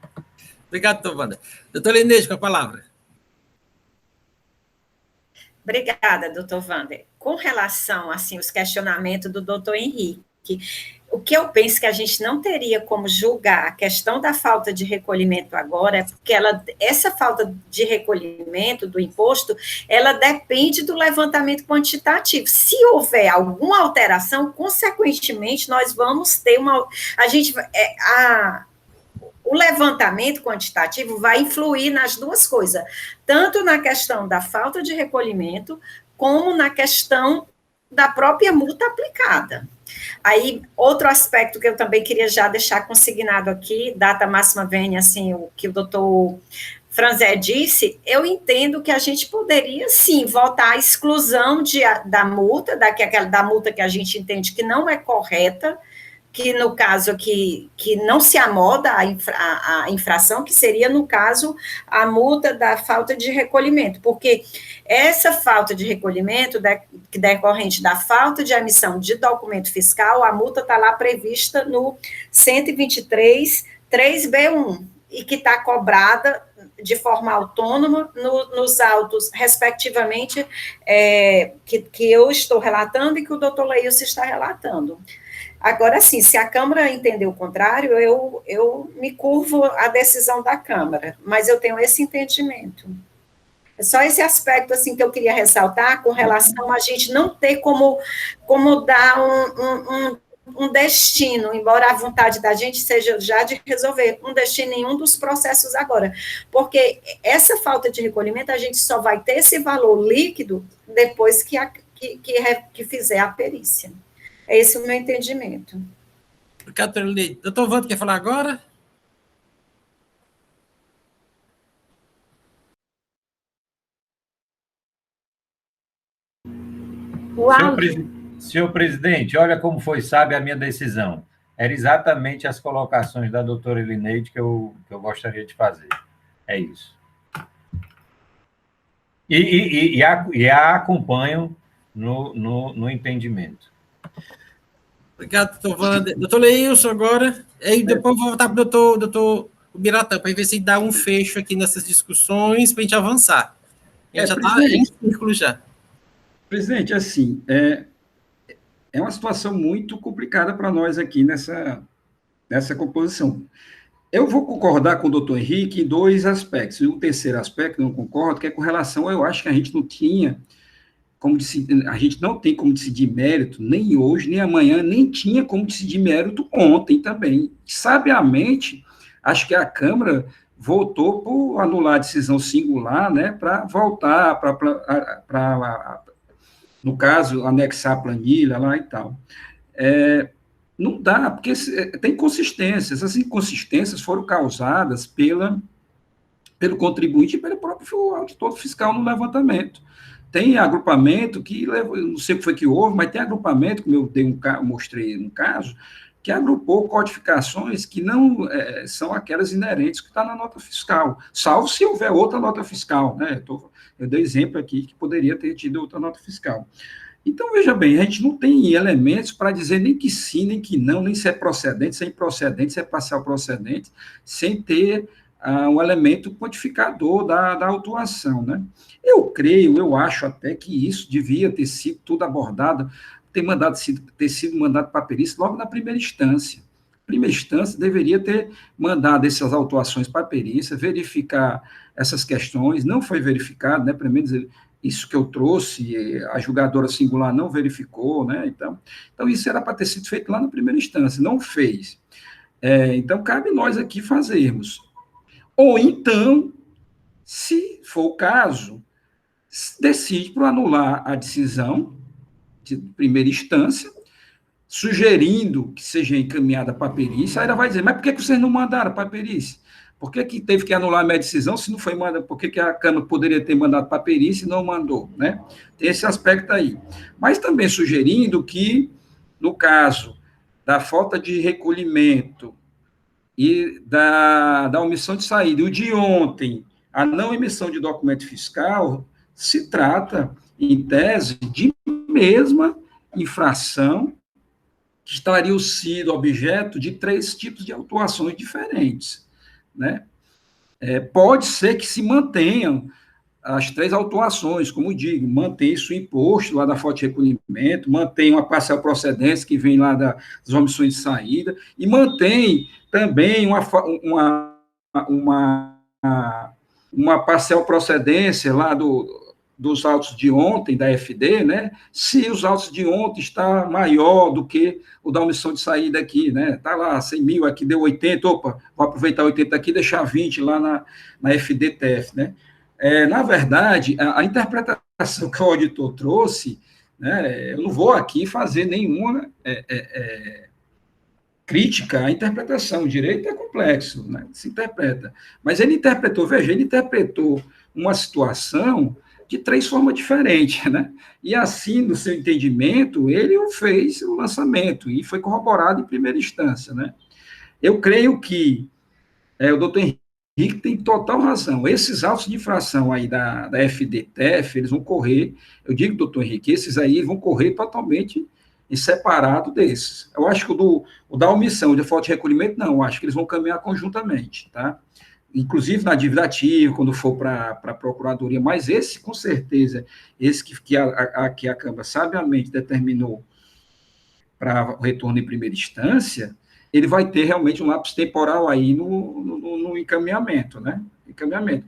Obrigado, doutor Wander. Doutora Elineide, com a palavra. Obrigada, doutor Wander. Com relação, assim, os questionamentos do doutor Henrique, o que eu penso que a gente não teria como julgar a questão da falta de recolhimento agora é porque essa falta de recolhimento do imposto, ela depende do levantamento quantitativo. Se houver alguma alteração, consequentemente, nós vamos ter o levantamento quantitativo vai influir nas duas coisas, tanto na questão da falta de recolhimento, como na questão da própria multa aplicada. Aí, outro aspecto que eu também queria já deixar consignado aqui, data máxima vênia, assim, o que o doutor Franzé disse, eu entendo que a gente poderia, sim, votar a exclusão da multa, da multa que a gente entende que não é correta, que no caso que não se amoda a infração, que seria, no caso, a multa da falta de recolhimento, porque essa falta de recolhimento, decorrente da falta de emissão de documento fiscal, a multa está lá prevista no 123, 3B1, e que está cobrada de forma autônoma nos autos, respectivamente, que eu estou relatando e que o doutor Leilson está relatando. Agora, sim, se a Câmara entender o contrário, eu me curvo à decisão da Câmara, mas eu tenho esse entendimento. É só esse aspecto assim que eu queria ressaltar com relação a gente não ter como dar um destino, embora a vontade da gente seja já de resolver um destino em um dos processos agora, porque essa falta de recolhimento a gente só vai ter esse valor líquido depois que fizer a perícia. É esse o meu entendimento. Obrigado, doutor Wanda, quer falar agora? Senhor presidente, olha como foi sábia a minha decisão. Era exatamente as colocações da doutora Elineide que eu gostaria de fazer. É isso. E a acompanho no entendimento. Obrigado, doutor Wander. Doutor Leilson, agora. E depois vou voltar para o doutor Biratã, para ver se dá um fecho aqui nessas discussões, para a gente avançar. A gente já está em círculo já. Presidente, assim, é uma situação muito complicada para nós aqui nessa composição. Eu vou concordar com o doutor Henrique em dois aspectos. E um terceiro aspecto, não concordo, que é com relação, eu acho que a gente não tem como decidir mérito, nem hoje, nem amanhã, nem tinha como decidir mérito ontem também. Sabiamente, acho que a Câmara votou por anular a decisão singular, né, para voltar, no caso, anexar a planilha lá e tal. Não dá, porque tem inconsistências. As inconsistências foram causadas pelo contribuinte e pelo próprio auditor fiscal no levantamento. Tem agrupamento que, não sei o que foi que houve, mas tem agrupamento, como eu mostrei no caso, que agrupou codificações que não são aquelas inerentes que está na nota fiscal, salvo se houver outra nota fiscal, né? Eu dei exemplo aqui que poderia ter tido outra nota fiscal. Então, veja bem, a gente não tem elementos para dizer nem que sim, nem que não, nem se é procedente, se é improcedente, se é parcial procedente, sem ter um elemento quantificador da autuação, né? Eu acho até que isso devia ter sido tudo abordado, ter sido mandado para a perícia logo na primeira instância. Primeira instância deveria ter mandado essas autuações para a perícia, verificar essas questões, não foi verificado, né? Pelo menos isso que eu trouxe, a julgadora singular não verificou, né? Então isso era para ter sido feito lá na primeira instância, não fez. Então, cabe nós aqui fazermos. Ou então, se for o caso, decide por anular a decisão de primeira instância, sugerindo que seja encaminhada para a perícia, aí ela vai dizer, mas por que vocês não mandaram para a perícia? Por que teve que anular a minha decisão se não foi mandada? Por que a Câmara poderia ter mandado para a perícia e não mandou, né? Tem esse aspecto aí. Mas também sugerindo que, no caso da falta de recolhimento e da omissão de saída, e o de ontem, a não emissão de documento fiscal, se trata, em tese, de mesma infração que estaria sido objeto de 3 tipos de autuações diferentes, né? Pode ser que se mantenham as 3 autuações, como digo, mantém isso imposto lá da falta de recolhimento, mantém uma parcial procedência que vem lá das omissões de saída, e mantém também uma parcial procedência lá dos autos de ontem, da FD, né? Se os autos de ontem está maior do que o da omissão de saída aqui, né? Está lá 100 mil, aqui deu 80, opa, vou aproveitar 80 aqui e deixar 20 lá na FD-TF, né? Na verdade, a interpretação que o auditor trouxe, né, eu não vou aqui fazer nenhuma crítica à interpretação. O direito é complexo, né? Se interpreta. Mas ele interpretou uma situação de 3 formas diferentes, né? E assim, no seu entendimento, ele fez o lançamento e foi corroborado em primeira instância, né? Eu creio que o doutor Henrique tem total razão. Esses autos de infração aí da FDTF, eles vão correr, eu digo, doutor Henrique, esses aí vão correr totalmente em separado desses. Eu acho que o da omissão, de falta de recolhimento, não, eu acho que eles vão caminhar conjuntamente, tá? Inclusive na dívida ativa, quando for para a Procuradoria, mas esse, com certeza, esse que a Câmara sabiamente determinou para o retorno em primeira instância, ele vai ter realmente um lapso temporal aí no encaminhamento, né? Encaminhamento.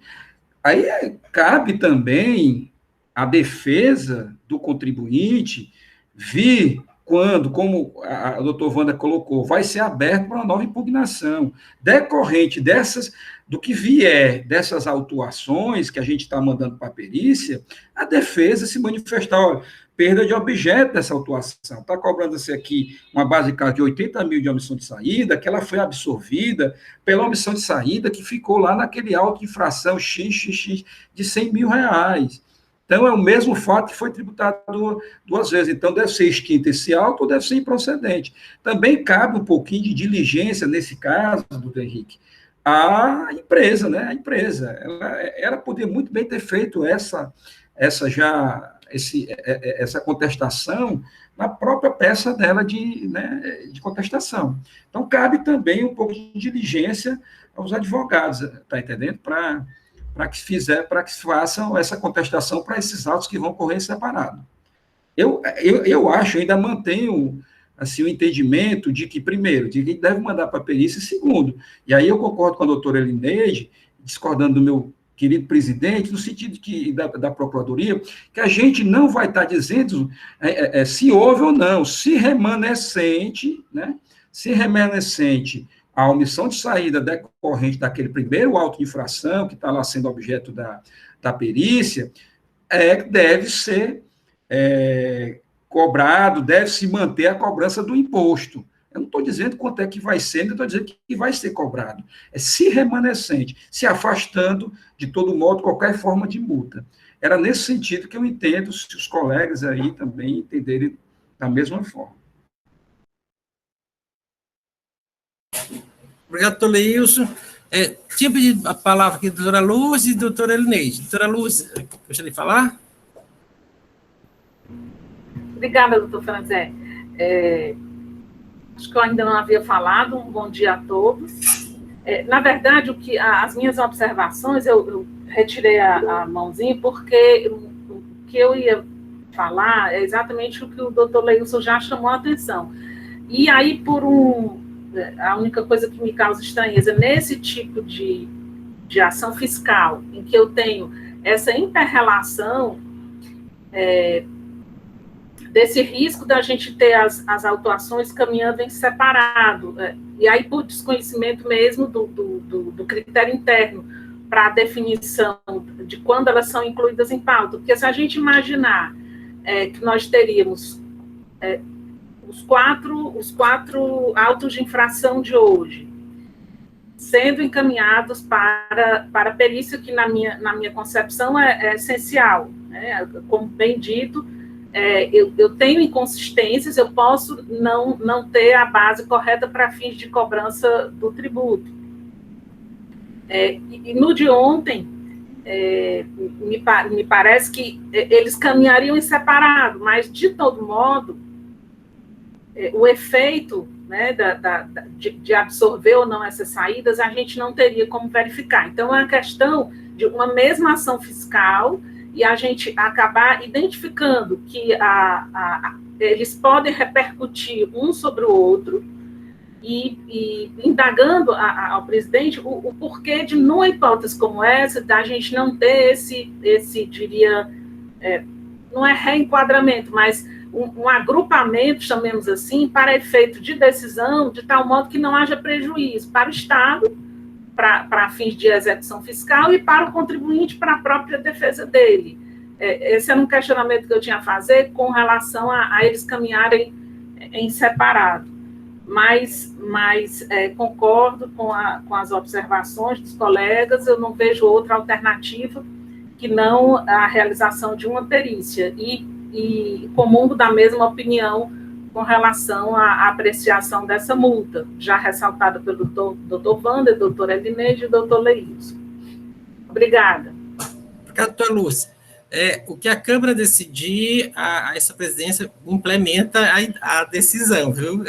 Aí cabe também a defesa do contribuinte vir quando, como a doutora Wanda colocou, vai ser aberto para uma nova impugnação, decorrente do que vier dessas autuações que a gente está mandando para a perícia, a defesa se manifestar, olha, perda de objeto dessa autuação, está cobrando-se aqui uma base de caso de 80 mil de omissão de saída, que ela foi absorvida pela omissão de saída que ficou lá naquele auto de infração XXX de 100 mil reais. Então, é o mesmo fato que foi tributado duas vezes. Então, deve ser extinto esse auto ou deve ser improcedente. Também cabe um pouquinho de diligência, nesse caso, doutor Henrique, à empresa, né? A empresa. Ela poderia muito bem ter feito essa contestação na própria peça dela de contestação. Então, cabe também um pouco de diligência aos advogados, está entendendo? Para que façam essa contestação para esses autos que vão correr separado. Eu acho, ainda mantenho assim, o entendimento de que, primeiro, de que deve mandar para a perícia, e segundo, e aí eu concordo com a doutora Elineide, discordando do meu querido presidente, no sentido da Procuradoria, que a gente não vai estar dizendo se houve ou não, se remanescente, né? Se remanescente a omissão de saída decorrente daquele primeiro auto de infração, que está lá sendo objeto da perícia, deve ser cobrado, deve se manter a cobrança do imposto. Eu não estou dizendo quanto é que vai ser, não estou dizendo que vai ser cobrado. É se remanescente, se afastando, de todo modo, qualquer forma de multa. Era nesse sentido que eu entendo, se os colegas aí também entenderem da mesma forma. Obrigado, doutor Leilson. Tinha pedido a palavra aqui a doutora Luz e a doutora Elineide. Doutora Luz, gostaria de falar? Obrigada, doutor Franzé. Acho que eu ainda não havia falado. Um bom dia a todos. Na verdade, as minhas observações, eu retirei a mãozinha, porque o que eu ia falar é exatamente o que o doutor Leilson já chamou a atenção. E aí, a única coisa que me causa estranheza nesse tipo de ação fiscal, em que eu tenho essa inter-relação desse risco da gente ter as autuações caminhando em separado, e aí por desconhecimento mesmo do critério interno para a definição de quando elas são incluídas em pauta, porque se a gente imaginar que nós teríamos os quatro autos de infração de hoje sendo encaminhados para a perícia, que na minha concepção é essencial, né? Como bem dito, eu tenho inconsistências, eu posso não ter a base correta para fins de cobrança do tributo. E no de ontem, me parece que eles caminhariam em separado, mas, de todo modo, o efeito, né, de absorver ou não essas saídas, a gente não teria como verificar. Então, é uma questão de uma mesma ação fiscal e a gente acabar identificando que eles podem repercutir um sobre o outro e indagando ao presidente o porquê de, numa hipótese como essa, da gente não ter esse diria, não é reenquadramento, mas um agrupamento, chamemos assim, para efeito de decisão, de tal modo que não haja prejuízo para o Estado, para fins de execução fiscal, e para o contribuinte, para a própria defesa dele. Esse era um questionamento que eu tinha a fazer com relação a eles caminharem em separado. Mas concordo com as observações dos colegas, eu não vejo outra alternativa que não a realização de uma perícia, e comungo da mesma opinião com relação à apreciação dessa multa, já ressaltada pelo doutor Wander, doutor Elineide e doutor Leilson. Obrigada. Obrigado, doutora Lúcia. O que a Câmara decidir, essa presidência implementa a decisão, viu?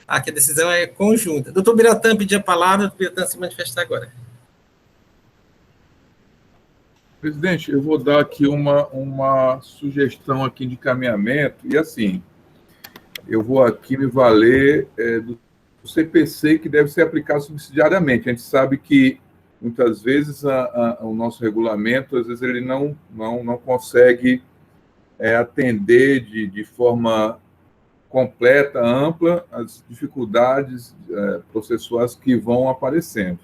Aqui a decisão é conjunta. Doutor Biratã pediu a palavra, doutor Biratã se manifestar agora. Presidente, eu vou dar aqui uma sugestão aqui de encaminhamento, e assim, eu vou aqui me valer do CPC, que deve ser aplicado subsidiariamente. A gente sabe que, muitas vezes, o nosso regulamento, às vezes, ele não consegue atender de forma completa, ampla, as dificuldades processuais que vão aparecendo.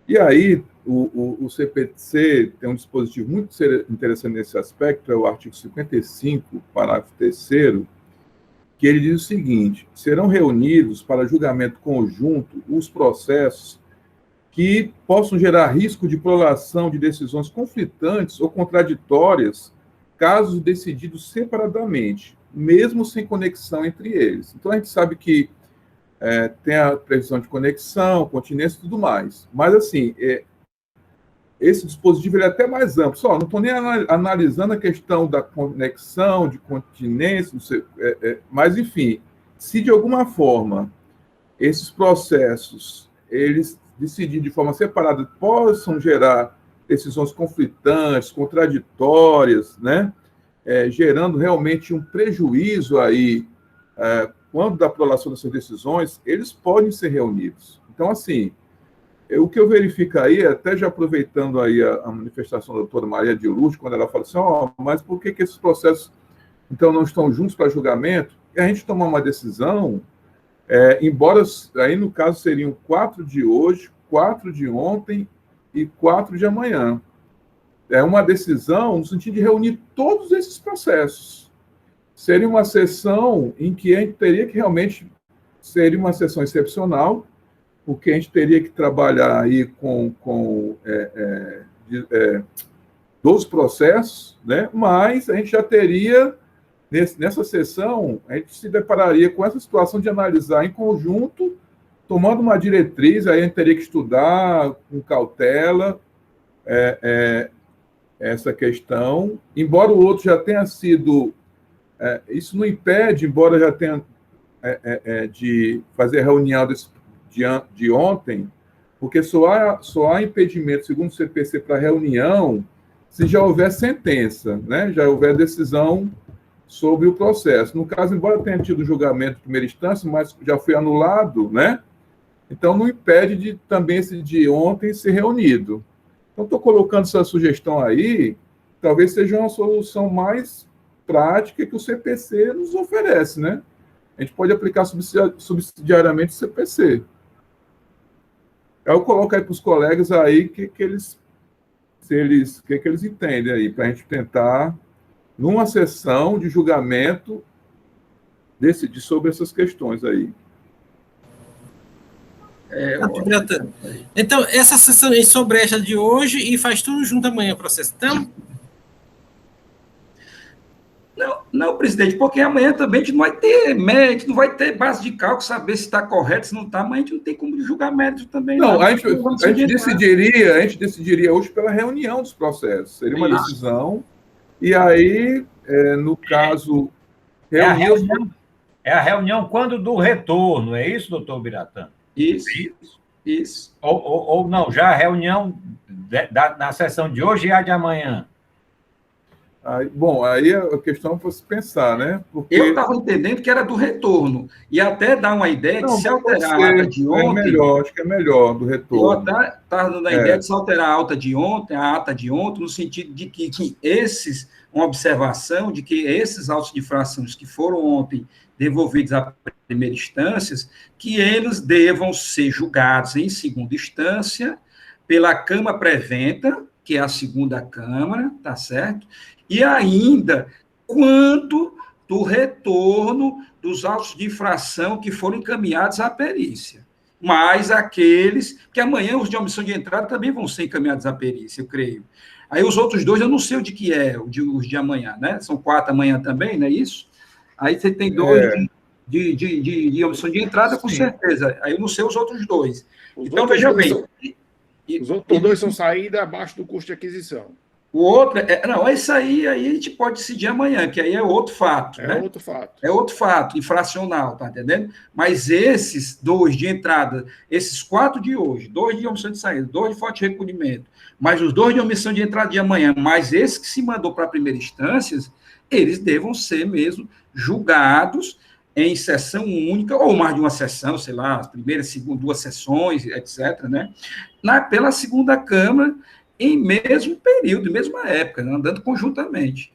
E aí, o CPC tem um dispositivo muito interessante nesse aspecto, é o artigo 55, parágrafo 3º, que ele diz o seguinte: serão reunidos para julgamento conjunto os processos que possam gerar risco de prolação de decisões conflitantes ou contraditórias, casos decididos separadamente, mesmo sem conexão entre eles. Então, a gente sabe que tem a previsão de conexão, continência e tudo mais. Mas, assim, esse dispositivo ele é até mais amplo. Só não estou nem analisando a questão da conexão, de continência, mas, enfim, se de alguma forma esses processos, eles decidirem de forma separada, possam gerar decisões conflitantes, contraditórias, né? Gerando realmente um prejuízo aí, quando da prolação dessas decisões, eles podem ser reunidos. Então, assim, o que eu verifico aí, até já aproveitando aí a manifestação da doutora Maria de Lourdes, quando ela fala assim, mas por que esses processos, então, não estão juntos para julgamento? E a gente tomar uma decisão, embora, aí no caso, seriam 4 de hoje, 4 de ontem e 4 de amanhã. É uma decisão no sentido de reunir todos esses processos. Seria uma sessão em que a gente teria que realmente, seria uma sessão excepcional, porque a gente teria que trabalhar aí com 12 processos, né? Mas a gente já teria, nessa sessão, a gente se depararia com essa situação de analisar em conjunto, tomando uma diretriz, aí a gente teria que estudar com cautela essa questão, embora o outro já tenha sido... isso não impede, embora já tenha de fazer a reunião de ontem, porque só há impedimento, segundo o CPC, para reunião, se já houver sentença, né? Já houver decisão sobre o processo. No caso, embora tenha tido julgamento de primeira instância, mas já foi anulado, né? Então, não impede de também esse de ontem ser reunido. Então, estou colocando essa sugestão aí, talvez seja uma solução mais prática que o CPC nos oferece, né? A gente pode aplicar subsidiariamente o CPC. Eu coloco aí para os colegas aí que eles entendem aí, para a gente tentar, numa sessão de julgamento, decidir sobre essas questões aí. Então, essa sessão aí sobre esta de hoje e faz tudo junto amanhã o processo. Então... Não, presidente, porque amanhã também a gente não vai ter médico, não vai ter base de cálculo, saber se está correto, se não está, mas a gente não tem como julgar médico também. Não, a gente decidiria hoje pela reunião dos processos. Seria uma decisão, e aí, no caso... É a reunião quando do retorno, é isso, doutor Biratã? Isso. Ou não, já a reunião na sessão de hoje e a de amanhã? Aí a questão é para se pensar, né? Porque... Eu estava entendendo que era do retorno, e até dá uma ideia de se alterar a ata de ontem... acho que é melhor do retorno. Eu estava dando a ideia de se alterar a ata de ontem, no sentido de que uma observação de que esses autos de infrações que foram ontem devolvidos à primeira instância, que eles devam ser julgados em segunda instância pela Câmara Preventa, que é a segunda Câmara, tá certo? E ainda, quanto do retorno dos autos de infração que foram encaminhados à perícia. Mas aqueles que amanhã os de omissão de entrada também vão ser encaminhados à perícia, eu creio. Aí os outros dois, eu não sei o de que é, os de amanhã, né? São 4 amanhã também, não é isso? Aí você tem 2 de omissão de entrada, com certeza. Aí eu não sei os outros 2. Então, veja bem. Os outros 2 são saída abaixo do custo de aquisição. O outro, isso aí a gente pode decidir amanhã, que aí é outro fato. É outro fato, infracional, tá entendendo? Mas esses 2 de entrada, esses 4 de hoje, 2 de omissão de saída, 2 de falta de recolhimento, mais os 2 de omissão de entrada de amanhã, mais esse que se mandou para a primeira instância, eles devam ser mesmo julgados em sessão única, ou mais de uma sessão, sei lá, primeira, segunda, 2 sessões, etc., né? Pela segunda Câmara, em mesmo período, mesma época, né? Andando conjuntamente.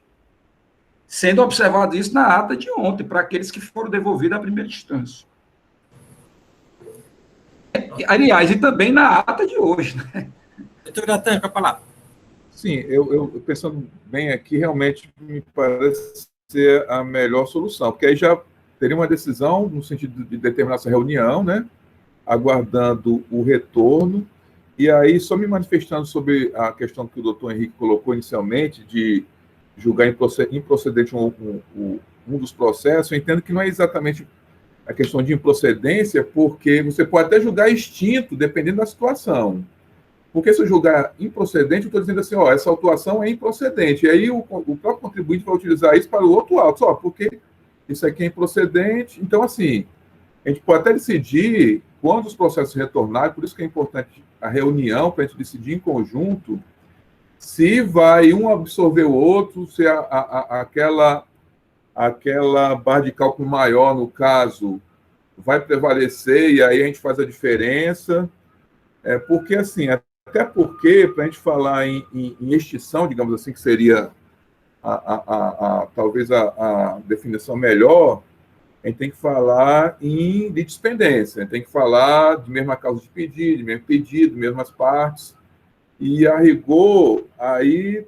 Sendo observado isso na ata de ontem, para aqueles que foram devolvidos à primeira instância. Aliás, e também na ata de hoje, né? Doutor Natan, com a palavra. Sim, eu pensando bem aqui, realmente me parece ser a melhor solução, porque aí já teria uma decisão no sentido de determinar essa reunião, né? Aguardando o retorno, e aí só me manifestando sobre a questão que o doutor Henrique colocou inicialmente, de julgar improcedente um dos processos. Eu entendo que não é exatamente a questão de improcedência, porque você pode até julgar extinto, dependendo da situação. Porque se eu julgar improcedente, eu estou dizendo assim, essa autuação é improcedente. E aí o próprio contribuinte vai utilizar isso para o outro auto, porque isso aqui é improcedente. Então, assim, a gente pode até decidir, quando os processos retornarem, por isso que é importante a reunião, para a gente decidir em conjunto, se vai um absorver o outro, se aquela barra de cálculo maior, no caso, vai prevalecer, e aí a gente faz a diferença. Porque, assim, até porque, para a gente falar em extinção, digamos assim, que seria talvez a definição melhor, a gente tem que falar em litispendência, a gente tem que falar de mesma causa de pedido, mesmas partes, e a rigor, aí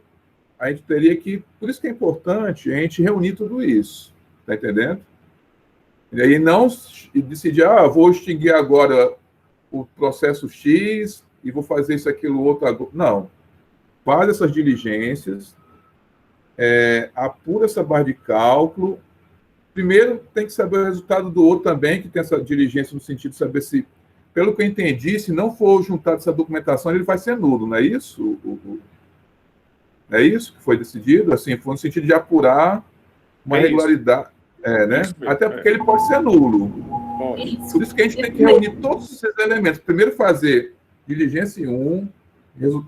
a gente teria que, por isso que é importante a gente reunir tudo isso, tá entendendo? E aí não decidir, vou extinguir agora o processo X e vou fazer isso, aquilo, outro agora. Não. Faz essas diligências, apura essa barra de cálculo. Primeiro, tem que saber o resultado do outro também, que tem essa diligência no sentido de saber se, pelo que eu entendi, se não for juntado essa documentação, ele vai ser nulo, não é isso? Não é isso que foi decidido? Assim, foi no sentido de apurar uma irregularidade. Né? Até porque ele pode ser nulo. Por isso que a gente tem que reunir todos esses elementos. Primeiro fazer diligência em um,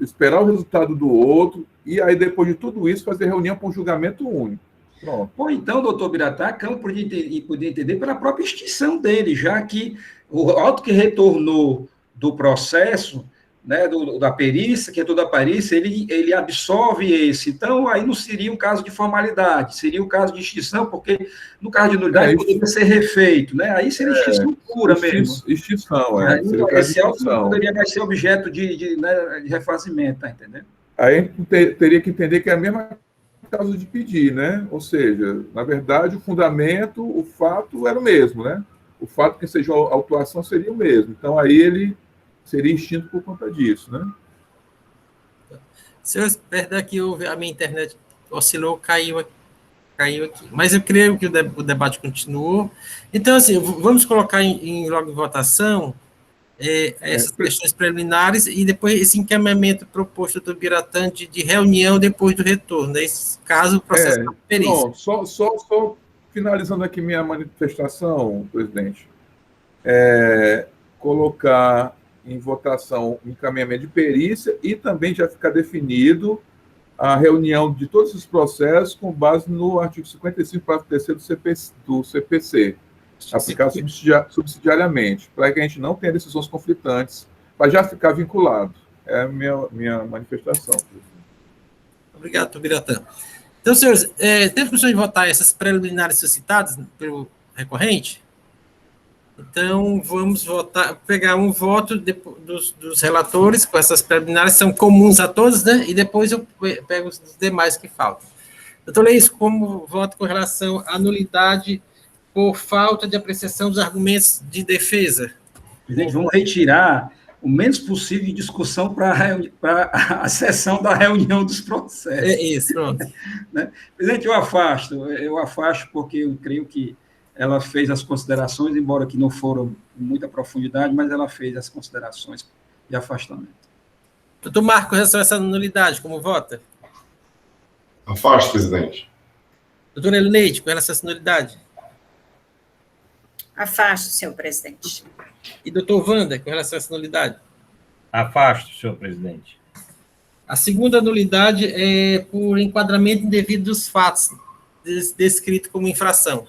esperar o resultado do outro, e aí, depois de tudo isso, fazer reunião com julgamento único. Pronto. Ou então, doutor Biratã, a Câmara podia entender pela própria extinção dele, já que o auto que retornou do processo, né, da perícia, que é toda a perícia, ele absorve esse. Então, aí não seria um caso de formalidade, seria um caso de extinção, porque no caso de nulidade poderia ser refeito, né? Aí seria extinção pura mesmo. Extinção, Aí, esse auto não poderia mais ser objeto de refazimento, tá entendendo? Aí a gente teria que entender que é a mesma causa de pedir, né? Ou seja, na verdade, o fundamento, o fato era o mesmo, né? O fato que seja a autuação seria o mesmo. Então, aí ele seria extinto por conta disso, né? Senhores, perdão que a minha internet oscilou, caiu aqui. Mas eu creio que o debate continuou. Então, assim, vamos colocar logo em votação essas questões preliminares e depois esse encaminhamento proposto do Biratã de reunião depois do retorno. Nesse caso, o processo da perícia. Só finalizando aqui minha manifestação, presidente, colocar em votação o encaminhamento de perícia e também já ficar definido a reunião de todos esses processos com base no artigo 55, parágrafo 3º do CPC, aplicado subsidiariamente, para que a gente não tenha decisões conflitantes, para já ficar vinculado. É a minha manifestação. Obrigado, doutor Biratã. Então, senhores, temos condições de votar essas preliminares suscitadas pelo recorrente? Então, vamos pegar um voto dos relatores com essas preliminares, são comuns a todos, né? E depois eu pego os demais que faltam. Doutor Leis, como voto com relação à nulidade por falta de apreciação dos argumentos de defesa? Presidente, vamos retirar o menos possível de discussão para a sessão da reunião dos processos. É isso, pronto. Né? Presidente, eu afasto porque eu creio que ela fez as considerações, embora que não foram com muita profundidade, mas ela fez as considerações de afastamento. Doutor Marco, com relação a essa nulidade, como vota? Afasto, presidente. Doutor Elineide, com relação a essa nulidade? Afasto, senhor presidente. E doutor Wanda, com relação a essa nulidade? Afasto, senhor presidente. A segunda nulidade é por enquadramento indevido dos fatos descrito como infração.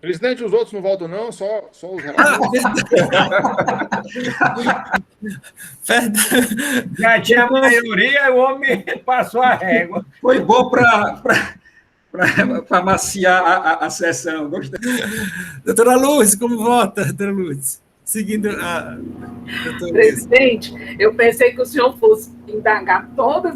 Presidente, os outros não voltam, não, só os relatores. Já tinha a maioria e o homem passou a régua. Foi bom para maciar a sessão. Gostei. Doutora Luz, como vota, doutora Luz? Seguindo a... Presidente, eu pensei que o senhor fosse indagar todas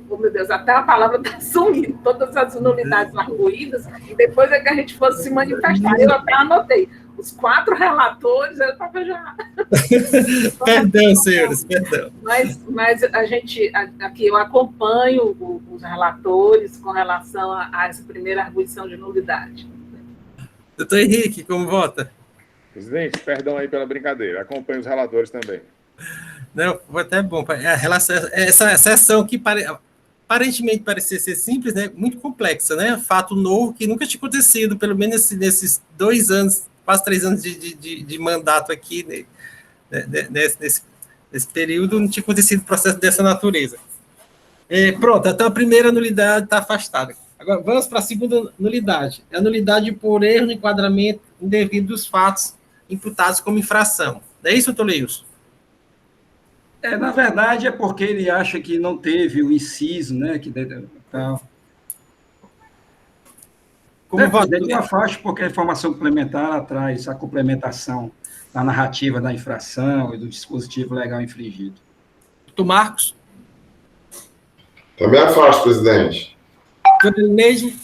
oh, meu Deus, até a palavra está sumindo, todas as nulidades arguídas, e depois é que a gente fosse se manifestar. Eu até anotei. Os 4 relatores, eu estava já... Perdão, senhores, perdão. Mas a gente, aqui, eu acompanho os relatores com relação a essa primeira arguição de nulidade. Doutor Henrique, como vota? Presidente, perdão aí pela brincadeira. Acompanho os relatores também. Não, foi até bom. Essa sessão que aparentemente parecia ser simples, né? Muito complexa, né? Fato novo que nunca tinha acontecido, pelo menos nesses 2 anos, quase 3 anos de mandato aqui, né? Nesse período, não tinha acontecido processo dessa natureza. Pronto, então a primeira nulidade está afastada. Agora, vamos para a segunda nulidade. É a nulidade por erro no enquadramento indevido dos fatos imputados como infração. Não é isso, doutor Leilson? Na verdade, é porque ele acha que não teve o inciso, né? Então, como vota? Eu afasto porque a informação complementar traz a complementação da narrativa da infração e do dispositivo legal infringido. Doutor Marcos? Também afasto, presidente. Doutor Neide?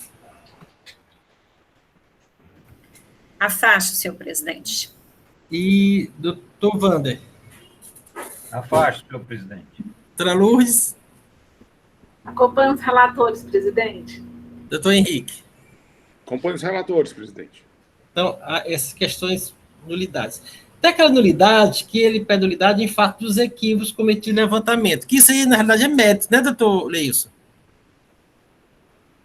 Afasto, senhor presidente. E doutor Wander? Afasto, senhor presidente. Doutora Lourdes? Acompanho os relatores, presidente. Doutor Henrique? Acompanho os relatores, presidente. Então, essas questões, nulidades. Tem aquela nulidade que ele pede nulidade em fato dos equívocos cometidos em levantamento, que isso aí, na realidade, é mérito, né, doutor Leilson?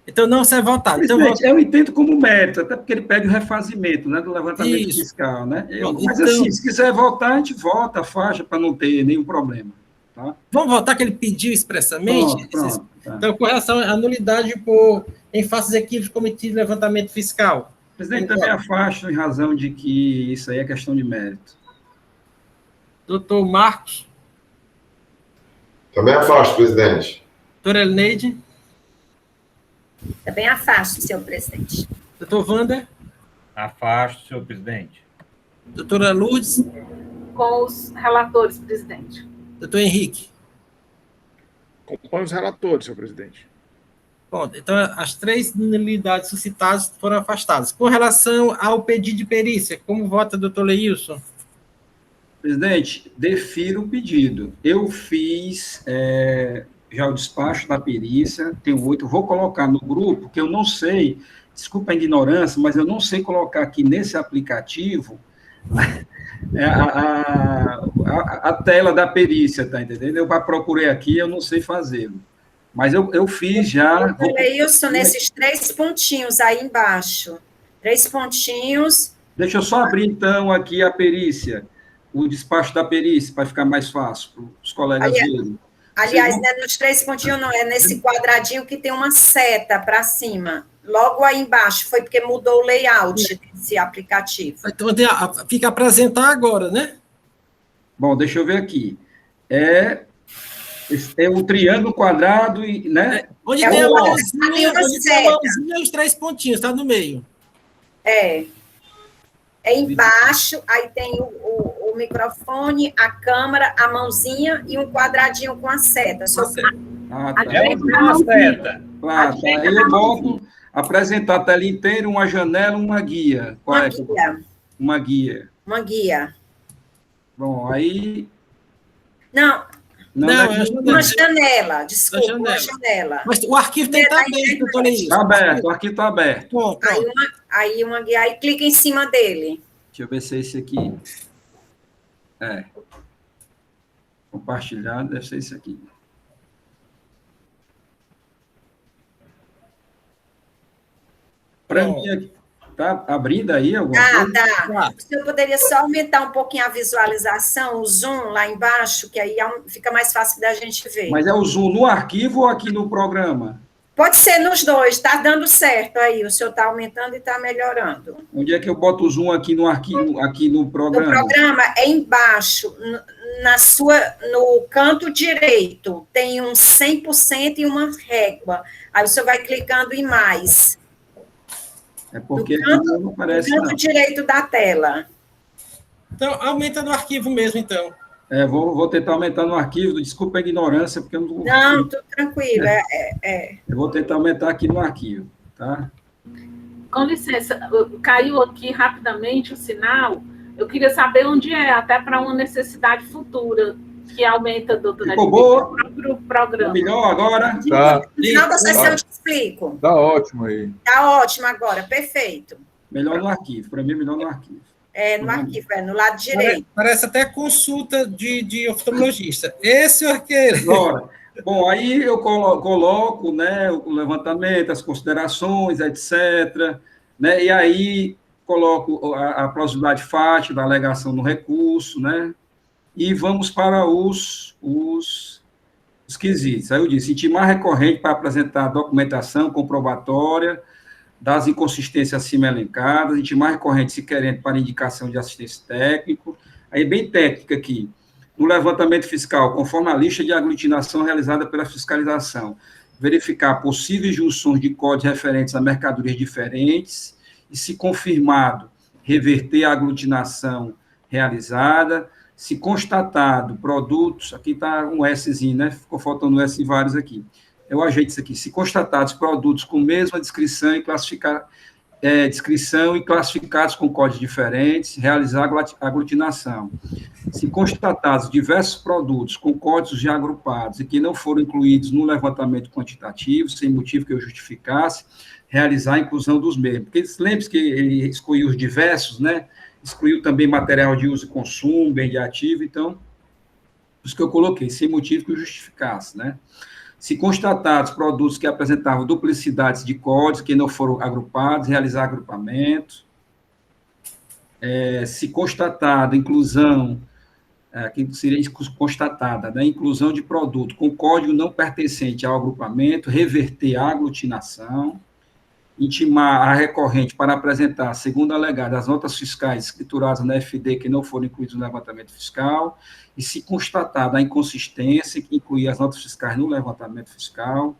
Então, não serve votado. Então, eu entendo como mérito, até porque ele pede o refazimento, né, do levantamento fiscal, né? Mas, assim, se quiser votar, a gente vota a faixa para não ter nenhum problema. Tá? Vamos votar que ele pediu expressamente? Pronto, tá. Então, com relação à nulidade em face dos equívocos cometidos em levantamento fiscal. O presidente também afasto em razão de que isso aí é questão de mérito. Doutor Marcos? Também afasto, presidente. Doutora Elineide? Também afasto, senhor presidente. Doutor Wander? Afasto, senhor presidente. Doutora Lourdes? Com os relatores, presidente. Doutor Henrique? Acompanho os relatores, senhor presidente. Bom, então, as 3 nulidades suscitadas foram afastadas. Com relação ao pedido de perícia, como vota, doutor Leilson? Presidente, defiro o pedido. Eu fiz já o despacho da perícia, tenho 8, vou colocar no grupo, que eu não sei, desculpa a ignorância, mas eu não sei colocar aqui nesse aplicativo a tela da perícia, tá entendendo? Eu procurei aqui, eu não sei fazê-lo. Mas eu fiz já... Leilson, nesses 3 pontinhos aí embaixo. 3 pontinhos. Deixa eu só abrir, então, aqui a perícia, o despacho da perícia, para ficar mais fácil para os colegas verem. Aliás, não é nos 3 pontinhos, não, é nesse quadradinho que tem uma seta para cima. Logo aí embaixo, foi porque mudou o layout desse aplicativo. Então, fica apresentar agora, né? Bom, deixa eu ver aqui. É um triângulo quadrado, né? Onde tem a mãozinha, e os 3 pontinhos, está no meio. É embaixo, aí tem o microfone, a câmera, a mãozinha e um quadradinho com a seta. Tá. É uma seta. Claro, tá. Aí eu boto apresentar a tela inteira, uma janela, uma guia. Uma guia. Uma guia. Bom, aí... Não, uma janela, desculpa, janela. uma janela. Mas o arquivo tem que estar aberto, doutor Leilson. Está aberto, o arquivo está aberto. Pronto. Aí uma guia, aí clica em cima dele. Deixa eu ver se é esse aqui. Compartilhado, deve ser esse aqui. Para mim, tá abrindo aí alguma coisa? Tá. O senhor poderia só aumentar um pouquinho a visualização, o zoom lá embaixo, que aí fica mais fácil da gente ver. Mas é o zoom no arquivo ou aqui no programa? Pode ser nos dois, está dando certo aí, o senhor está aumentando e está melhorando. Onde é que eu boto o zoom aqui no arquivo, aqui no programa? No programa é embaixo, no canto direito, tem um 100% e uma régua. Aí o senhor vai clicando em mais. É porque no canto, aqui não aparece no canto direito da tela. Então, aumenta no arquivo mesmo, então. Vou tentar aumentar no arquivo, desculpa a ignorância, porque eu não... Não, tudo tranquilo, Eu vou tentar aumentar aqui no arquivo, tá? Com licença, caiu aqui rapidamente o sinal. Eu queria saber onde é, até para uma necessidade futura, que aumenta, doutora. Ficou boa? O próprio programa. Melhor agora? Tá. No final da sessão eu te explico. Tá ótimo aí. Tá ótimo agora, perfeito. Melhor no arquivo, para mim melhor no arquivo. No arquivo, no lado direito. Parece até consulta de oftalmologista. Esse é aquele. Agora, bom, aí eu coloco, né, o levantamento, as considerações, etc., né, e aí coloco a plausibilidade fática da alegação no recurso, né, e vamos para os quesitos. Aí eu disse, intimar recorrente para apresentar documentação comprobatória das inconsistências acima elencadas, intimar recorrente se querendo para indicação de assistência técnico, aí bem técnica aqui, no levantamento fiscal, conforme a lista de aglutinação realizada pela fiscalização, verificar possíveis junções de códigos referentes a mercadorias diferentes e, se confirmado, reverter a aglutinação realizada, se constatado produtos, aqui está um Szinho, né? Ficou faltando um S em vários aqui. Eu ajeito isso aqui. Se constatados produtos com mesma descrição e classificados com códigos diferentes, realizar aglutinação. Se constatados diversos produtos com códigos já agrupados e que não foram incluídos no levantamento quantitativo, sem motivo que eu justificasse, realizar a inclusão dos mesmos. Porque lembre-se que ele excluiu os diversos, né? Excluiu também material de uso e consumo, bem de ativo, então, isso que eu coloquei, sem motivo que eu justificasse, né? Se constatados produtos que apresentavam duplicidades de códigos que não foram agrupados, realizar agrupamento. Se constatada inclusão, que seria constatada, né, inclusão de produto com código não pertencente ao agrupamento, reverter a aglutinação, intimar a recorrente para apresentar, segundo alegado, as notas fiscais escrituradas na FD que não foram incluídas no levantamento fiscal, e se constatada a inconsistência, que incluir as notas fiscais no levantamento fiscal,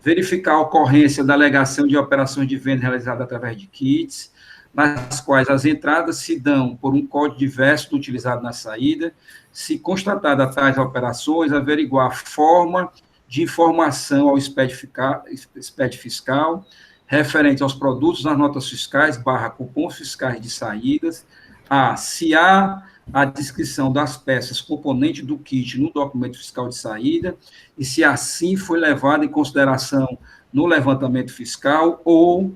verificar a ocorrência da alegação de operações de venda realizadas através de kits, nas quais as entradas se dão por um código diverso do utilizado na saída, se constatada tais operações, averiguar a forma de informação ao SPED fiscal, referente aos produtos nas notas fiscais, cupons fiscais de saídas, se há a descrição das peças componente do kit no documento fiscal de saída, e se assim foi levado em consideração no levantamento fiscal, ou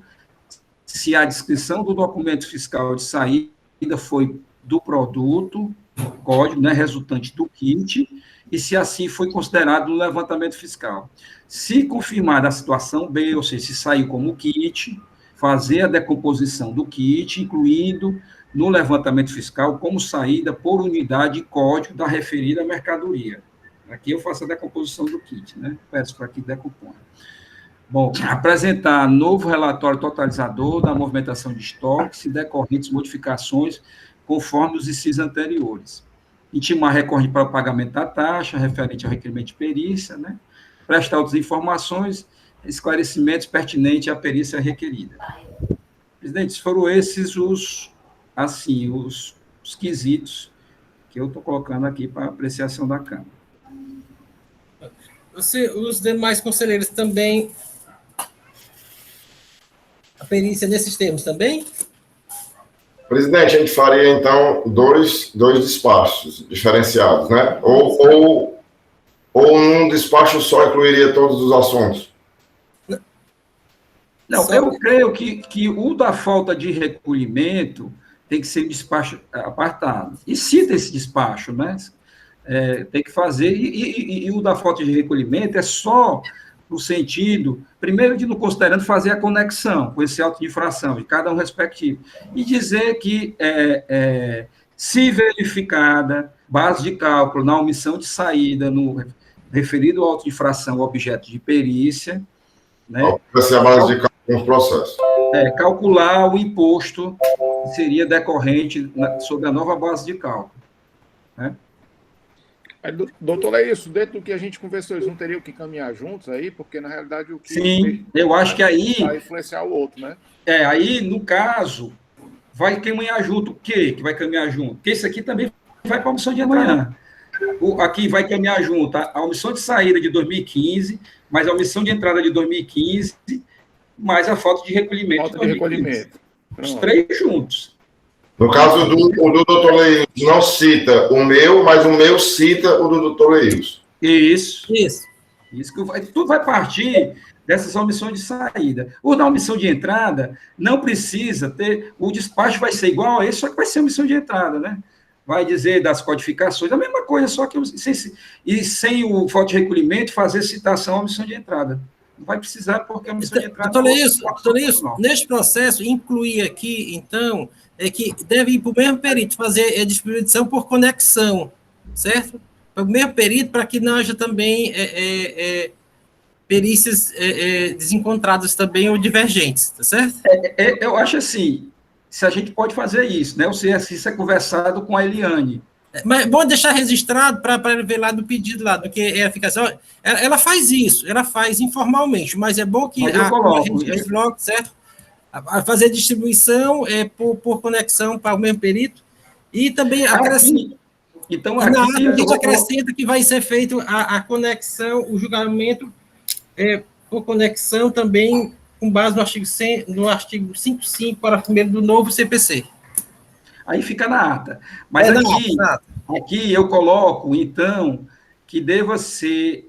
se a descrição do documento fiscal de saída foi do produto, código, né, resultante do kit, e se assim foi considerado no levantamento fiscal. Se confirmada a situação B, ou seja, se saiu como kit, fazer a decomposição do kit, incluindo no levantamento fiscal como saída por unidade e código da referida mercadoria. Aqui eu faço a decomposição do kit, né? Peço para que decomponha. Bom, apresentar novo relatório totalizador da movimentação de estoques e decorrentes modificações conforme os ICIs anteriores. Intimar recorrente para o pagamento da taxa, referente ao requerimento de perícia, né? Prestar outras informações, esclarecimentos pertinentes à perícia requerida. Presidente, foram esses os quesitos que eu estou colocando aqui para apreciação da Câmara. Os demais conselheiros também, a perícia nesses termos também? Presidente, a gente faria, então, dois despachos diferenciados, né? Ou um despacho só incluiria todos os assuntos? Não, eu creio que o da falta de recolhimento tem que ser despacho apartado. E cita esse despacho, né? Tem que fazer, e o da falta de recolhimento é só no sentido, primeiro, de não considerando fazer a conexão com esse auto de infração, de cada um respectivo, e dizer que, se verificada base de cálculo na omissão de saída no referido auto de infração objeto de perícia, né? Vai ser a base de cálculo do processo. Calcular o imposto que seria decorrente sobre a nova base de cálculo, né? Doutor Leilson, dentro do que a gente conversou, eles não teriam que caminhar juntos aí? Porque, na realidade, o que... Sim, eu acho que aí... vai influenciar o outro, né? Aí, no caso, vai caminhar junto. O quê que vai caminhar junto? Porque esse aqui também vai para a omissão de amanhã. Aqui vai caminhar junto a omissão de saída de 2015, mais a omissão de entrada de 2015, mais a falta de recolhimento. Falta de recolhimento. Os três juntos. No caso o do doutor Leilson não cita o meu, mas o meu cita o do doutor Leilson. Isso que tudo vai partir dessas omissões de saída. O da omissão de entrada não precisa ter, o despacho vai ser igual a esse, só que vai ser omissão de entrada, né? Vai dizer das codificações, a mesma coisa, só que sem o falta de recolhimento, fazer citação à omissão de entrada. Não vai precisar, porque a omissão de entrada... Doutor Leilson, neste processo, incluir aqui, então, que deve ir para o mesmo perito fazer a distribuição por conexão, certo? Para o mesmo perito, para que não haja também perícias desencontradas também ou divergentes, tá certo? Eu acho assim, se a gente pode fazer isso, né? Ou seja, isso é conversado com a Eliane. Mas bom deixar registrado para ver lá do pedido lá, do que ela fica assim, ela faz isso, ela faz informalmente, mas é bom que a gente coloque, certo? A fazer distribuição por conexão para o mesmo perito, e também acrescenta. Então, aqui, a gente acrescenta que vai ser feito a conexão, o julgamento por conexão também com base no artigo 55, parágrafo 1º do novo CPC. Aí fica na ata. Mas aqui eu coloco, então, que deva ser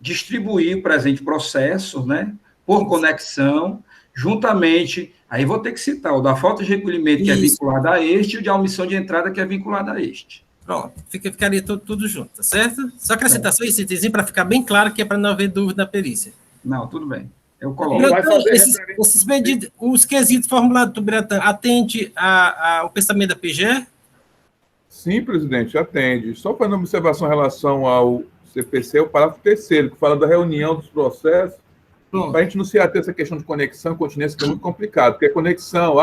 distribuir o presente processo, né, por conexão, juntamente, aí vou ter que citar o da falta de recolhimento, que é vinculado a este, e o de omissão de entrada, que é vinculado a este. Pronto, ficaria tudo junto, tá certo? Só acrescentar só esse itemzinho para ficar bem claro, que é para não haver dúvida na perícia. Não, tudo bem. Eu coloco. Então, esses pedidos, os quesitos formulados do Biratã, atende ao pensamento da PGE? Sim, presidente, atende. Só para uma observação em relação ao CPC, o parágrafo 3º, que fala da reunião dos processos, para a gente não se ater a essa questão de conexão, continência, que é muito complicado, porque a conexão,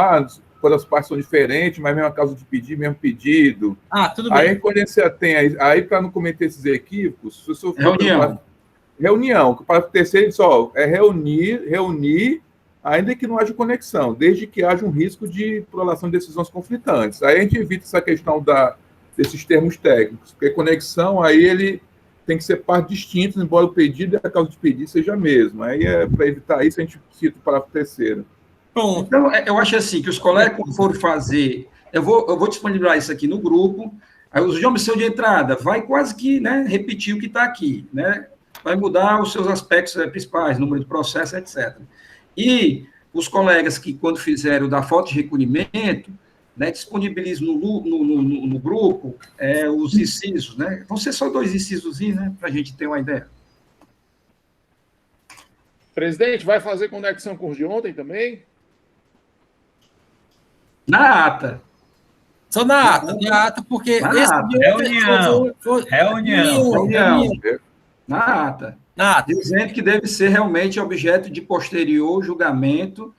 quando as partes são diferentes, mas mesma causa de pedir, mesmo pedido. Tudo bem. Aí, quando você atém, aí para não cometer esses equívocos, se eu reunião, que o parágrafo 3º diz, reunir, ainda que não haja conexão, desde que haja um risco de prolação de decisões conflitantes. Aí a gente evita essa questão desses termos técnicos, porque conexão, aí ele tem que ser parte distinta, embora o pedido e a causa de pedido seja a mesma. Aí, para evitar isso, a gente cita o parágrafo 3º. Bom, então, eu acho assim, que os colegas, quando forem fazer, eu vou disponibilizar isso aqui no grupo, aí os de omissão de entrada vai quase que, né, repetir o que está aqui, né? Vai mudar os seus aspectos principais, número de processo, etc. E os colegas que, quando fizeram da falta de recolhimento, né, disponibilizam no grupo os incisos, né? Vão ser só 2 incisos, né, para a gente ter uma ideia. Presidente, vai fazer conexão com os de ontem também? Na ata. Só na ata, porque... Reunião. Na ata. Dizendo que deve ser realmente objeto de posterior julgamento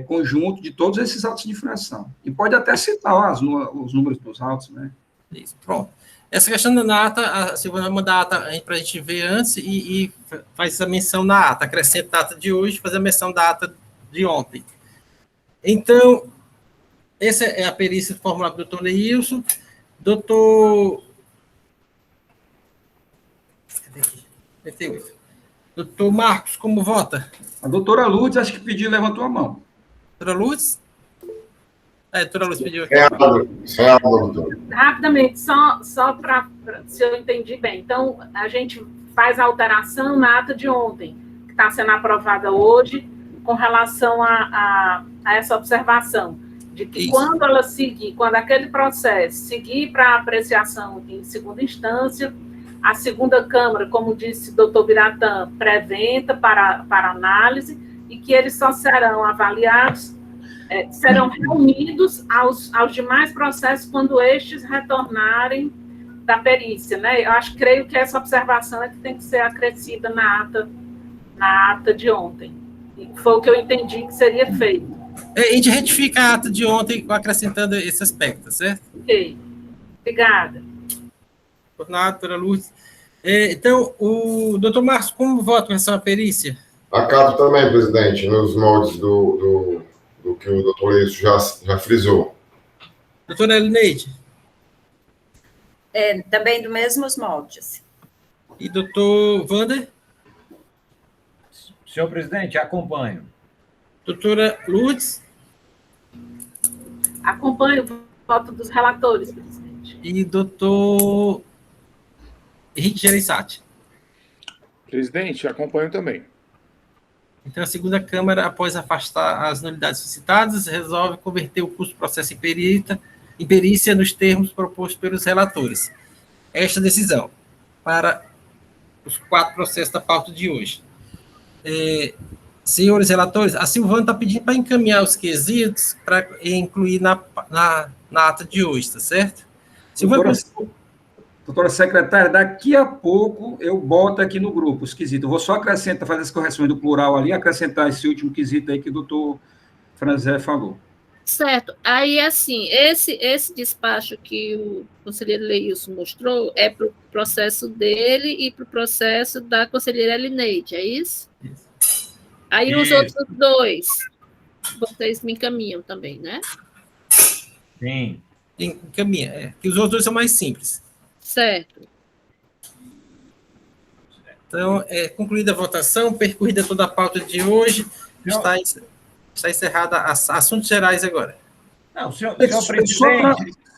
conjunto de todos esses autos de infração. E pode até citar os números dos autos, né? Isso, pronto. Essa questão da ata, a Silvana vai mandar a ata para a gente ver antes e faz essa menção na ata, acrescenta a ata de hoje, faz a menção da ata de ontem. Então, essa é a perícia formulada do doutor Leilson. Doutor Marcos, como vota? A doutora Lourdes, acho que levantou a mão. Doutora Lourdes? Doutora Lourdes pediu aqui. Rapidamente, só para se eu entendi bem. Então, a gente faz a alteração na ata de ontem, que está sendo aprovada hoje, com relação a essa observação, de que quando aquele processo seguir para apreciação em segunda instância, a segunda Câmara, como disse o doutor Biratã, preventa para análise, e que eles só serão avaliados, serão reunidos aos demais processos quando estes retornarem da perícia, né? Eu creio que essa observação é que tem que ser acrescida na ata de ontem. E foi o que eu entendi que seria feito. A gente retifica a ata de ontem acrescentando esse aspecto, certo? Ok. Obrigada. Por nada, doutora Lourdes. Então, o doutor Márcio, como vota em relação à perícia? Acato também, presidente, nos moldes do que o doutor Leis já frisou. Doutora Elineide? Também dos mesmos moldes. E doutor Wander? Senhor presidente, acompanho. Doutora Lourdes? Acompanho o voto dos relatores, presidente. E doutor Henrique Gereissati? Presidente, acompanho também. Então, a segunda Câmara, após afastar as nulidades suscitadas, resolve converter o curso do processo em perícia nos termos propostos pelos relatores. Esta decisão, para os 4 processos da pauta de hoje. Senhores relatores, a Silvana está pedindo para encaminhar os quesitos para incluir na ata de hoje, tá certo? Silvana, Doutora secretária, daqui a pouco eu boto aqui no grupo os quesitos. Eu vou só acrescentar, fazer as correções do plural ali, acrescentar esse último quesito aí que o doutor Franzé falou. Certo. Aí, assim, esse despacho que o conselheiro Leilson mostrou é para o processo dele e para o processo da conselheira Elineide, é isso? Aí os outros 2, vocês me encaminham também, né? Sim. encaminha. Que os outros 2 são mais simples. Certo. Então, concluída a votação, percorrida toda a pauta de hoje, está encerrada assuntos gerais agora. Não, senhor presidente...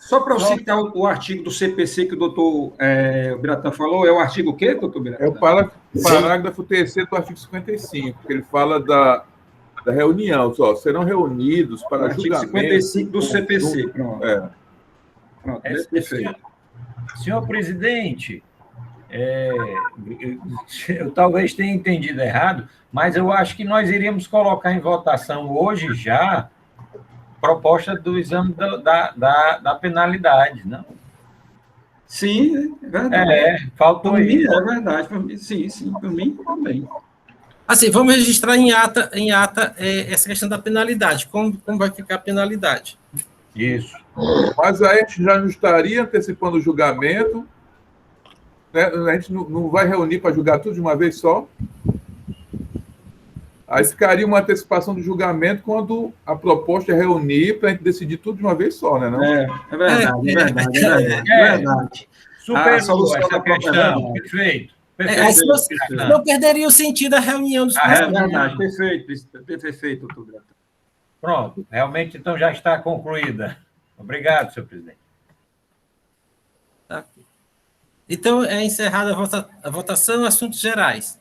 Só para eu citar o artigo do CPC que o doutor Biratã falou, é o artigo o quê, doutor Biratã? É o parágrafo 3º do artigo 55, que ele fala da reunião, só, serão reunidos para artigo julgamento... 55 do CPC, pronto. Pronto, perfeito. Senhor presidente, eu talvez tenha entendido errado, mas eu acho que nós iríamos colocar em votação hoje já proposta do exame da penalidade, não? Sim, é verdade. Faltou aí. É verdade, para mim, sim, para mim também. Assim, vamos registrar em ata essa questão da penalidade, como vai ficar a penalidade. Isso. Mas aí a gente já não estaria antecipando o julgamento, né? A gente não vai reunir para julgar tudo de uma vez só. Aí ficaria uma antecipação do julgamento quando a proposta é reunir para a gente decidir tudo de uma vez só, né? Não? É verdade. Superou essa questão. Perfeito. Não perderia o sentido da reunião dos É verdade, perfeito, doutor Biratã. Pronto, realmente então já está concluída. Obrigado, senhor presidente. Tá. Então, é encerrada a votação, assuntos gerais.